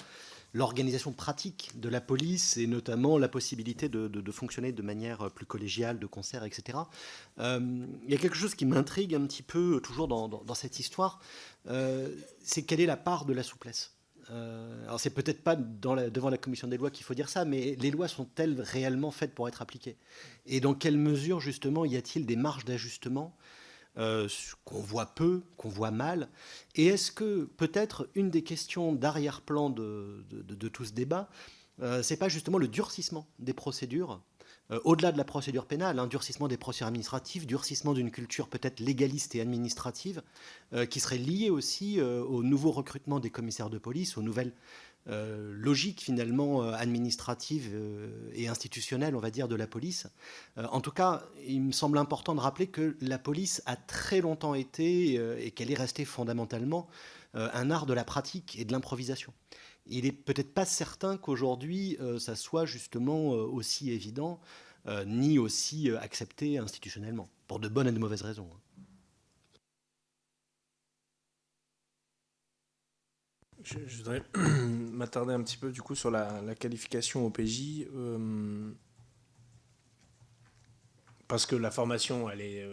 l'organisation pratique de la police et notamment la possibilité de fonctionner de manière plus collégiale, de concert, etc. Il y a quelque chose qui m'intrigue un petit peu toujours dans cette histoire, c'est quelle est la part de la souplesse. Alors c'est peut-être pas devant la commission des lois qu'il faut dire ça, mais les lois sont-elles réellement faites pour être appliquées? Et dans quelle mesure justement y a-t-il des marges d'ajustement qu'on voit peu, qu'on voit mal? Et est-ce que peut-être une des questions d'arrière-plan de tout ce débat, c'est pas justement le durcissement des procédures, au-delà de la procédure pénale, durcissement des procédures administratives, durcissement d'une culture peut-être légaliste et administrative, qui serait liée aussi au nouveau recrutement des commissaires de police, aux nouvelles logiques finalement administratives et institutionnelles, on va dire, de la police. En tout cas, il me semble important de rappeler que la police a très longtemps été, et qu'elle est restée fondamentalement, un art de la pratique et de l'improvisation. Il n'est peut-être pas certain qu'aujourd'hui, ça soit justement aussi évident, ni aussi accepté institutionnellement, pour de bonnes et de mauvaises raisons. Je voudrais m'attarder un petit peu du coup sur la qualification OPJ, parce que la formation, elle est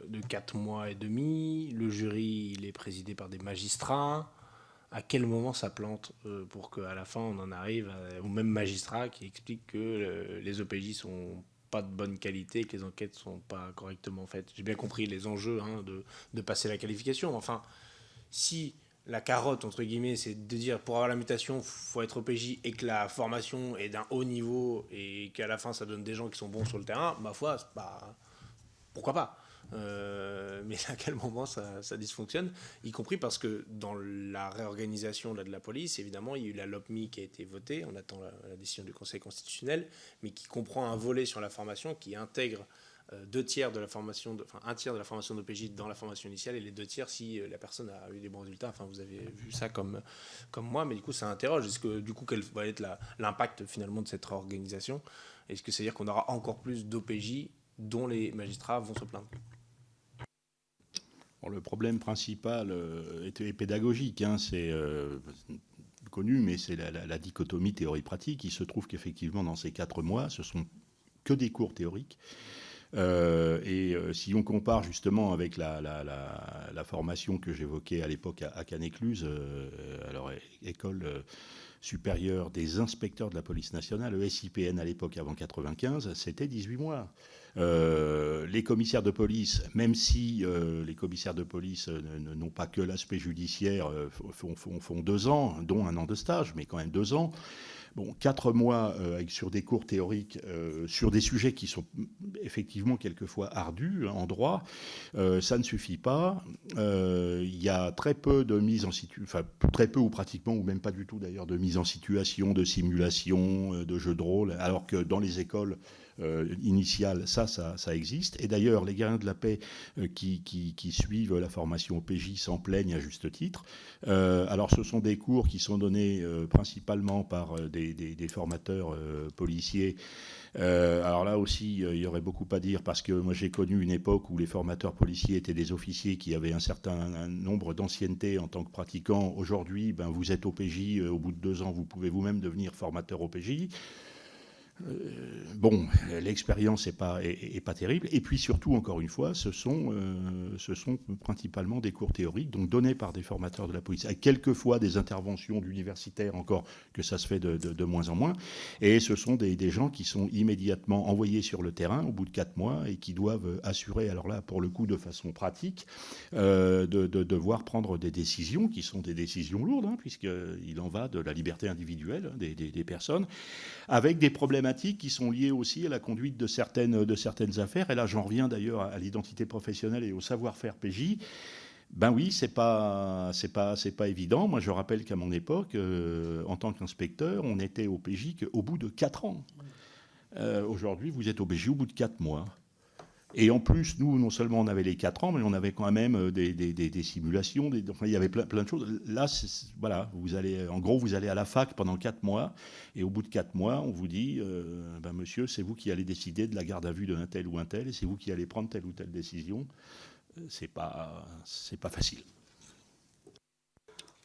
de 4 mois et demi, le jury, il est présidé par des magistrats. À quel moment ça plante pour qu'à la fin on en arrive au même magistrat qui explique que les OPJ sont pas de bonne qualité et que les enquêtes sont pas correctement faites? J'ai bien compris les enjeux de passer la qualification. Enfin, si la carotte, entre guillemets, c'est de dire pour avoir la mutation, il faut être OPJ et que la formation est d'un haut niveau et qu'à la fin ça donne des gens qui sont bons sur le terrain, ma foi, pourquoi pas? mais à quel moment ça dysfonctionne, y compris parce que dans la réorganisation de la police, évidemment, il y a eu la LOPMI qui a été votée, on attend la décision du Conseil constitutionnel, mais qui comprend un volet sur la formation qui intègre un tiers de la formation d'OPJ dans la formation initiale et les 2 tiers si la personne a eu des bons résultats. Enfin, vous avez vu ça comme moi, mais du coup, ça interroge. Est-ce que, du coup, quel va être l'impact finalement de cette réorganisation? Est-ce que c'est-à-dire qu'on aura encore plus d'OPJ dont les magistrats vont se plaindre? Bon, le problème principal est pédagogique, hein, c'est connu, mais c'est la dichotomie théorie-pratique. Il se trouve qu'effectivement, dans ces 4 mois, ce sont que des cours théoriques. Si on compare justement avec la formation que j'évoquais à l'époque à Canécluse, alors école supérieure des inspecteurs de la police nationale, ESIPN à l'époque avant 95, c'était 18 mois. Les commissaires de police, même si les commissaires de police n'ont pas que l'aspect judiciaire, font 2 ans, dont 1 an de stage, mais quand même 2 ans. Bon, 4 mois sur des cours théoriques, sur des sujets qui sont effectivement quelquefois ardus en droit, ça ne suffit pas. Il y a très peu de mise en situation, enfin très peu ou pratiquement, ou même pas du tout d'ailleurs, de mise en situation, de simulation, de jeux de rôle, alors que dans les écoles initiales, ça existe. Et d'ailleurs, les gardiens de la paix qui suivent la formation au PJ s'en plaignent à juste titre. Alors, ce sont des cours qui sont donnés principalement par des formateurs policiers. Alors là aussi, il y aurait beaucoup à dire parce que moi j'ai connu une époque où les formateurs policiers étaient des officiers qui avaient un certain nombre d'ancienneté en tant que pratiquants. Aujourd'hui, vous êtes OPJ, au bout de 2 ans, vous pouvez vous-même devenir formateur OPJ. Bon, l'expérience n'est pas terrible. Et puis surtout, encore une fois, ce sont principalement des cours théoriques, donc donnés par des formateurs de la police, avec quelquefois des interventions d'universitaires, encore que ça se fait de moins en moins. Et ce sont des gens qui sont immédiatement envoyés sur le terrain au bout de 4 mois et qui doivent assurer, alors là, pour le coup, de façon pratique, de devoir prendre des décisions qui sont des décisions lourdes, hein, puisqu'il en va de la liberté individuelle des personnes, avec des problèmes qui sont liées aussi à la conduite de certaines affaires. Et là, j'en reviens d'ailleurs à l'identité professionnelle et au savoir-faire PJ. Ben oui, c'est pas évident. Moi, je rappelle qu'à mon époque, en tant qu'inspecteur, on était au PJ qu'au bout de 4 ans. Aujourd'hui, vous êtes au PJ au bout de 4 mois. Et en plus, nous, non seulement on avait les 4 ans, mais on avait quand même des simulations, enfin, il y avait plein de choses. Là, voilà, vous allez à la fac pendant 4 mois, et au bout de 4 mois, on vous dit, monsieur, c'est vous qui allez décider de la garde à vue d'un tel ou un tel, et c'est vous qui allez prendre telle ou telle décision. C'est pas facile.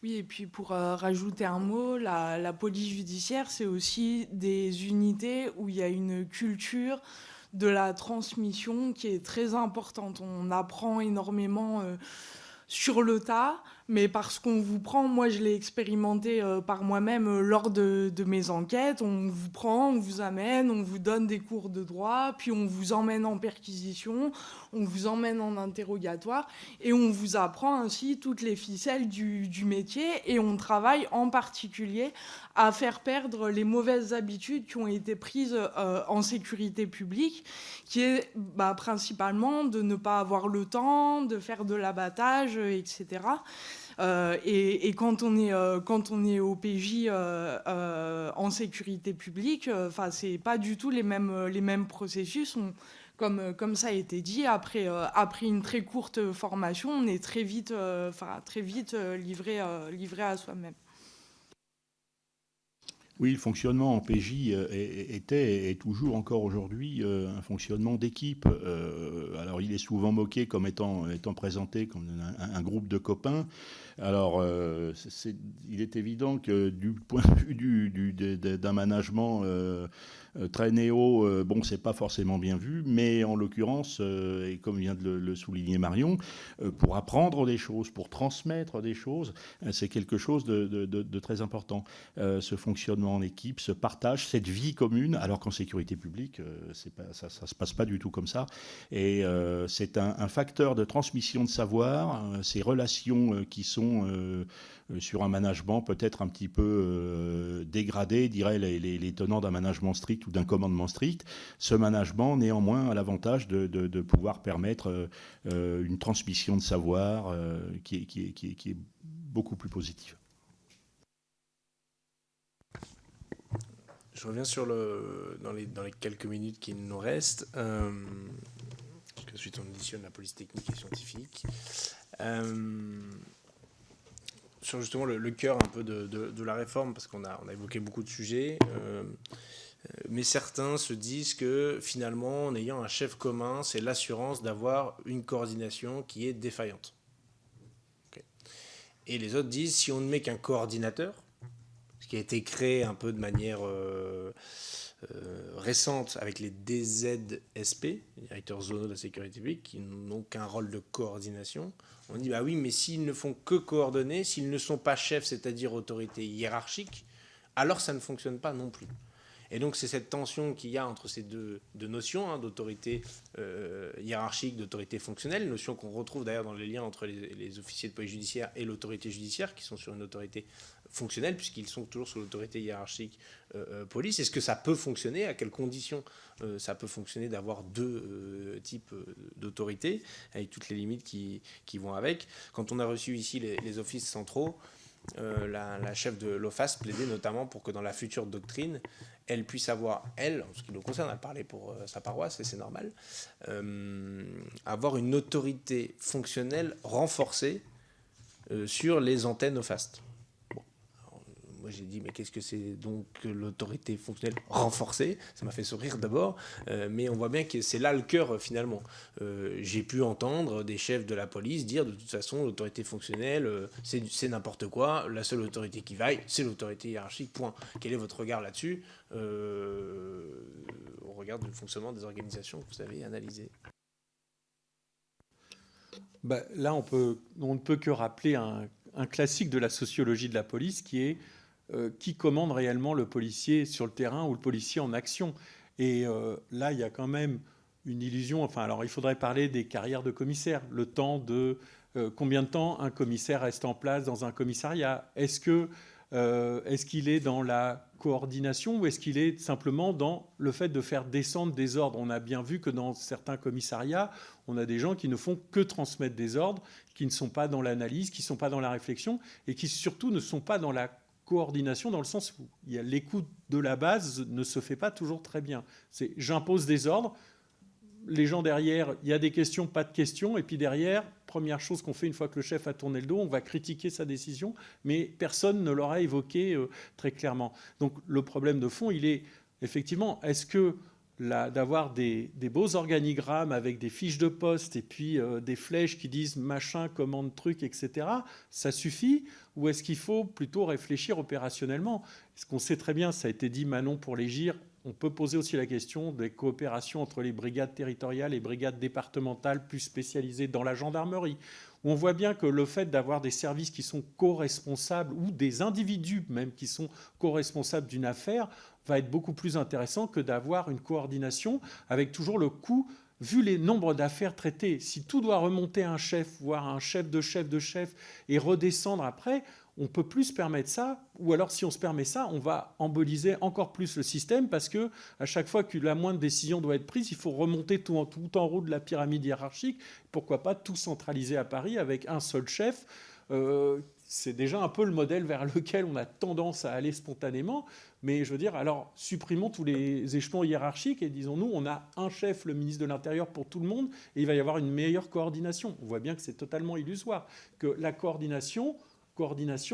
Oui, et puis pour rajouter un mot, la police judiciaire, c'est aussi des unités où il y a une culture de la transmission qui est très importante. On apprend énormément sur le tas, mais parce qu'on vous prend, moi je l'ai expérimenté par moi-même lors de mes enquêtes, on vous prend, on vous amène, on vous donne des cours de droit, puis on vous emmène en perquisition, on vous emmène en interrogatoire, et on vous apprend ainsi toutes les ficelles du métier, et on travaille en particulier à faire perdre les mauvaises habitudes qui ont été prises en sécurité publique, qui est principalement de ne pas avoir le temps, de faire de l'abattage, etc. Et quand on est au PJ en sécurité publique, c'est pas du tout les mêmes processus. Comme ça a été dit, après une très courte formation, on est très vite livré à soi-même. Oui, le fonctionnement en PJ était et toujours encore aujourd'hui un fonctionnement d'équipe. Alors, il est souvent moqué comme étant présenté comme un groupe de copains. Alors, il est évident que du point de vue d'un management très néo, c'est pas forcément bien vu, mais en l'occurrence, et comme vient de le souligner Marion, pour apprendre des choses, pour transmettre des choses, c'est quelque chose de très important. Ce fonctionnement en équipe, ce partage, cette vie commune, alors qu'en sécurité publique, ça se passe pas du tout comme ça. Et c'est un facteur de transmission de savoir, ces relations qui sont sont sur un management peut-être un petit peu dégradé, diraient les tenants d'un management strict ou d'un commandement strict. Ce management, néanmoins, a l'avantage de pouvoir permettre une transmission de savoir qui est beaucoup plus positive. Je reviens sur dans les quelques minutes qui nous restent. Ensuite, on auditionne la police technique et scientifique. Sur justement le cœur un peu de la réforme, parce qu'on a évoqué beaucoup de sujets, mais certains se disent que finalement, en ayant un chef commun, c'est l'assurance d'avoir une coordination qui est défaillante. Okay. Et les autres disent, si on ne met qu'un coordinateur, ce qui a été créé un peu de manière récente avec les DZSP, les directeurs zonaux de la sécurité publique, qui n'ont qu'un rôle de coordination. On dit, bah oui, mais s'ils ne font que coordonner, s'ils ne sont pas chefs, c'est-à-dire autorité hiérarchique, alors ça ne fonctionne pas non plus. Et donc c'est cette tension qu'il y a entre ces deux notions, d'autorité hiérarchique, d'autorité fonctionnelle, notion qu'on retrouve d'ailleurs dans les liens entre les officiers de police judiciaire et l'autorité judiciaire, qui sont sur une autorité fonctionnelle, puisqu'ils sont toujours sous l'autorité hiérarchique police. Est-ce que ça peut fonctionner? À quelles conditions ça peut fonctionner d'avoir deux types d'autorité, avec toutes les limites qui vont avec? Quand on a reçu ici les offices centraux, la chef de l'OFAS plaidait notamment pour que dans la future doctrine, elle puisse avoir, elle, en ce qui nous concerne, elle parlait pour sa paroisse, et c'est normal, avoir une autorité fonctionnelle renforcée sur les antennes OFAS. Bon. Alors, moi j'ai dit, mais qu'est-ce que c'est donc que l'autorité fonctionnelle renforcée? Ça m'a fait sourire d'abord, mais on voit bien que c'est là le cœur finalement. J'ai pu entendre des chefs de la police dire, de toute façon, l'autorité fonctionnelle, c'est n'importe quoi, la seule autorité qui vaille, c'est l'autorité hiérarchique, point. Quel est votre regard là-dessus au regard du fonctionnement des organisations que vous avez analysées? Là, on ne peut que rappeler un classique de la sociologie de la police qui est qui commande réellement le policier sur le terrain ou le policier en action. Et là, il y a quand même une illusion. Enfin, alors, il faudrait parler des carrières de commissaires. Le temps de combien de temps un commissaire reste en place dans un commissariat? Est-ce qu'il est dans la coordination ou est-ce qu'il est simplement dans le fait de faire descendre des ordres? On a bien vu que dans certains commissariats, on a des gens qui ne font que transmettre des ordres, qui ne sont pas dans l'analyse, qui ne sont pas dans la réflexion et qui surtout ne sont pas dans la coordination, dans le sens où l'écoute de la base ne se fait pas toujours très bien. C'est j'impose des ordres, les gens derrière, il y a des questions, pas de questions, et puis derrière, première chose qu'on fait une fois que le chef a tourné le dos, on va critiquer sa décision, mais personne ne l'aura évoqué très clairement. Donc le problème de fond, il est effectivement, est-ce que d'avoir des beaux organigrammes avec des fiches de poste et puis des flèches qui disent machin, commande, truc, etc., ça suffit? Ou est-ce qu'il faut plutôt réfléchir opérationnellement? Ce qu'on sait très bien, ça a été dit Manon pour les GIR, on peut poser aussi la question des coopérations entre les brigades territoriales et brigades départementales plus spécialisées dans la gendarmerie. On voit bien que le fait d'avoir des services qui sont co-responsables ou des individus même qui sont co-responsables d'une affaire va être beaucoup plus intéressant que d'avoir une coordination avec toujours le coût, vu les nombres d'affaires traitées. Si tout doit remonter à un chef, voire à un chef de chef et redescendre après, on ne peut plus se permettre ça, ou alors si on se permet ça, on va emboliser encore plus le système parce que à chaque fois que la moindre décision doit être prise, il faut remonter tout en haut de la pyramide hiérarchique. Pourquoi pas tout centraliser à Paris avec un seul chef? C'est déjà un peu le modèle vers lequel on a tendance à aller spontanément. Mais je veux dire, alors supprimons tous les échelons hiérarchiques et disons-nous, on a un chef, le ministre de l'Intérieur, pour tout le monde, et il va y avoir une meilleure coordination. On voit bien que c'est totalement illusoire, que la coordination,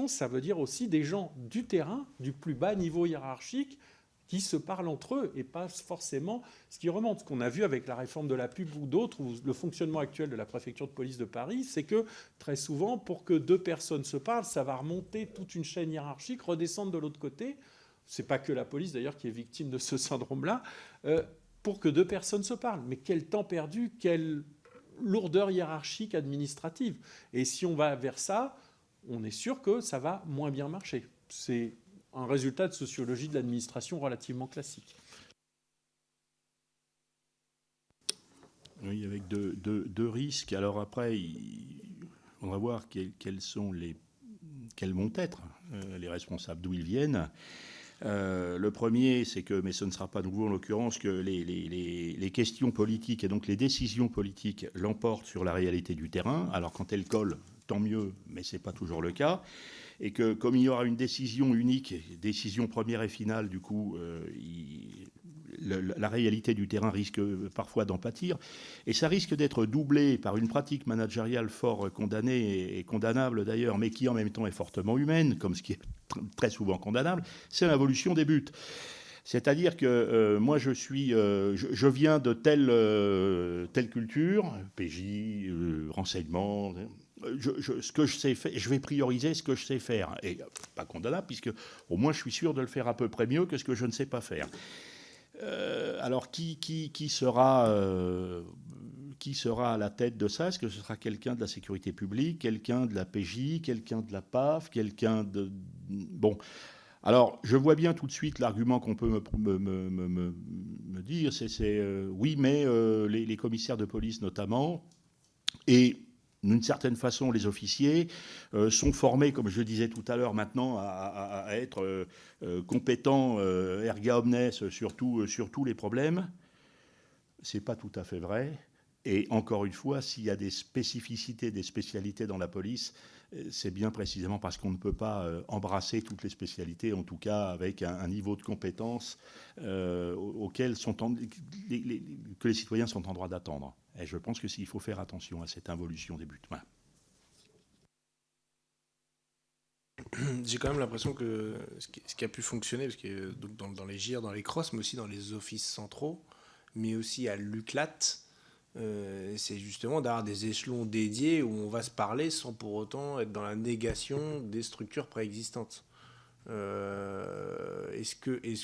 ça veut dire aussi des gens du terrain, du plus bas niveau hiérarchique, qui se parlent entre eux et pas forcément ce qui remonte. Ce qu'on a vu avec la réforme de la pub ou d'autres, ou le fonctionnement actuel de la préfecture de police de Paris, c'est que très souvent, pour que deux personnes se parlent, ça va remonter toute une chaîne hiérarchique, redescendre de l'autre côté. C'est pas que la police d'ailleurs qui est victime de ce syndrome-là, pour que deux personnes se parlent. Mais quel temps perdu, quelle lourdeur hiérarchique administrative. Et si on va vers ça, on est sûr que ça va moins bien marcher. C'est un résultat de sociologie de l'administration relativement classique. Oui, avec deux risques. Alors après, on va voir quelles sont les quels vont être les responsables, d'où ils viennent. Le premier, c'est que, mais ce ne sera pas nouveau en l'occurrence, que les questions politiques et donc les décisions politiques l'emportent sur la réalité du terrain. Alors quand elles collent, tant mieux, mais ce n'est pas toujours le cas. Et que comme il y aura une décision unique, décision première et finale, du coup, la réalité du terrain risque parfois d'en pâtir. Et ça risque d'être doublé par une pratique managériale fort condamnée et condamnable d'ailleurs, mais qui en même temps est fortement humaine, comme ce qui est très souvent condamnable, c'est l'involution des buts. C'est-à-dire que moi, je viens de telle culture, PJ, renseignement. Ce que je sais faire, je vais prioriser ce que je sais faire. Et pas condamnable, puisque au moins je suis sûr de le faire à peu près mieux que ce que je ne sais pas faire. Alors, qui sera à la tête de ça? Est-ce que ce sera quelqu'un de la sécurité publique, quelqu'un de la PJ, quelqu'un de la PAF, quelqu'un de... Bon. Alors, je vois bien tout de suite l'argument qu'on peut me dire, c'est oui, mais les commissaires de police notamment, et d'une certaine façon, les officiers sont formés, comme je le disais tout à l'heure, maintenant à être compétents erga omnes sur tous les problèmes. Ce n'est pas tout à fait vrai. Et encore une fois, s'il y a des spécificités, des spécialités dans la police, c'est bien précisément parce qu'on ne peut pas embrasser toutes les spécialités, en tout cas avec un niveau de compétence que les citoyens sont en droit d'attendre. Et je pense qu'il faut faire attention à cette involution des buts. Voilà. J'ai quand même l'impression que ce qui a pu fonctionner, parce que donc dans les GIR, dans les CROSS, mais aussi dans les offices centraux, mais aussi à l'UCLAT, c'est justement d'avoir des échelons dédiés où on va se parler sans pour autant être dans la négation des structures préexistantes. Est-ce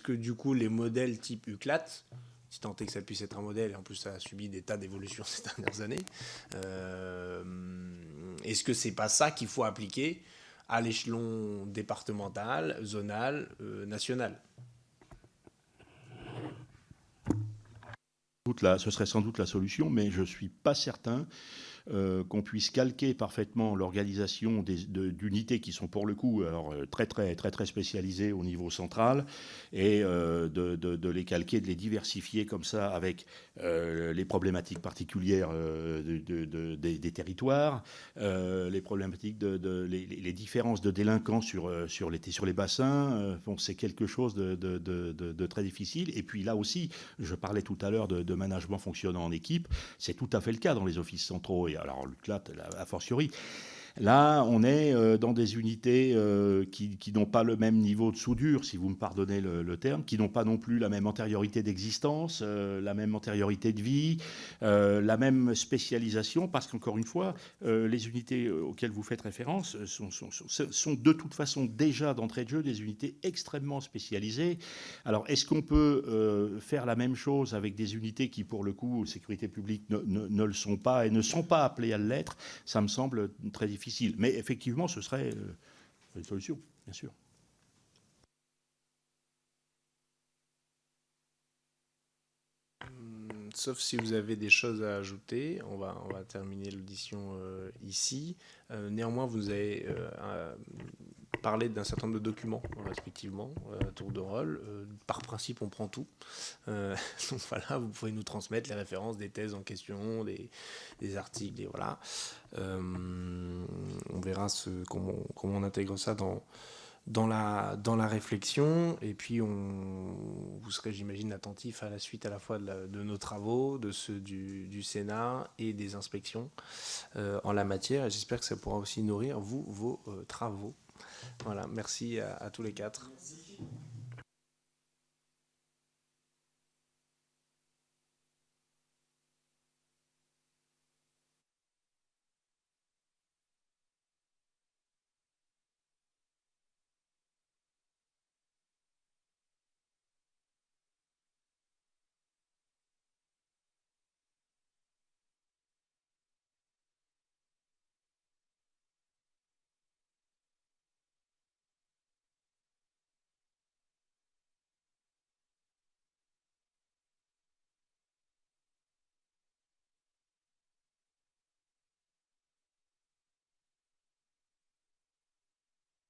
que du coup les modèles type UCLAT, si tant est que ça puisse être un modèle, et en plus ça a subi des tas d'évolutions ces dernières années, est-ce que c'est pas ça qu'il faut appliquer à l'échelon départemental, zonal, national? Ce serait sans doute la solution, mais je ne suis pas certain qu'on puisse calquer parfaitement l'organisation d'unités qui sont pour le coup alors, très spécialisées au niveau central et de les calquer, de les diversifier comme ça avec les problématiques particulières des territoires, les problématiques les différences de délinquants sur les bassins. Bon, c'est quelque chose de très difficile. Et puis là aussi, je parlais tout à l'heure de management fonctionnant en équipe, c'est tout à fait le cas dans les offices centraux. Alors, l'UCLAT, a fortiori. Là, on est dans des unités qui n'ont pas le même niveau de soudure, si vous me pardonnez le terme, qui n'ont pas non plus la même antériorité d'existence, la même antériorité de vie, la même spécialisation, parce qu'encore une fois, les unités auxquelles vous faites référence sont de toute façon déjà d'entrée de jeu des unités extrêmement spécialisées. Alors, est-ce qu'on peut faire la même chose avec des unités qui, pour le coup, sécurité publique, ne le sont pas et ne sont pas appelées à l'être? Ça me semble très difficile. Mais effectivement, ce serait une solution, bien sûr. Sauf si vous avez des choses à ajouter, on va terminer l'audition ici. Néanmoins, vous avez parlé d'un certain nombre de documents, respectivement, à tour de rôle. Par principe, on prend tout. Donc voilà, vous pouvez nous transmettre les références des thèses en question, des articles, et voilà. On verra comment on intègre ça dans la réflexion, et puis vous serez, j'imagine, attentif à la suite à la fois de nos travaux, de ceux du Sénat et des inspections en la matière, et j'espère que ça pourra aussi nourrir vos travaux. Voilà, merci à tous les quatre. Merci.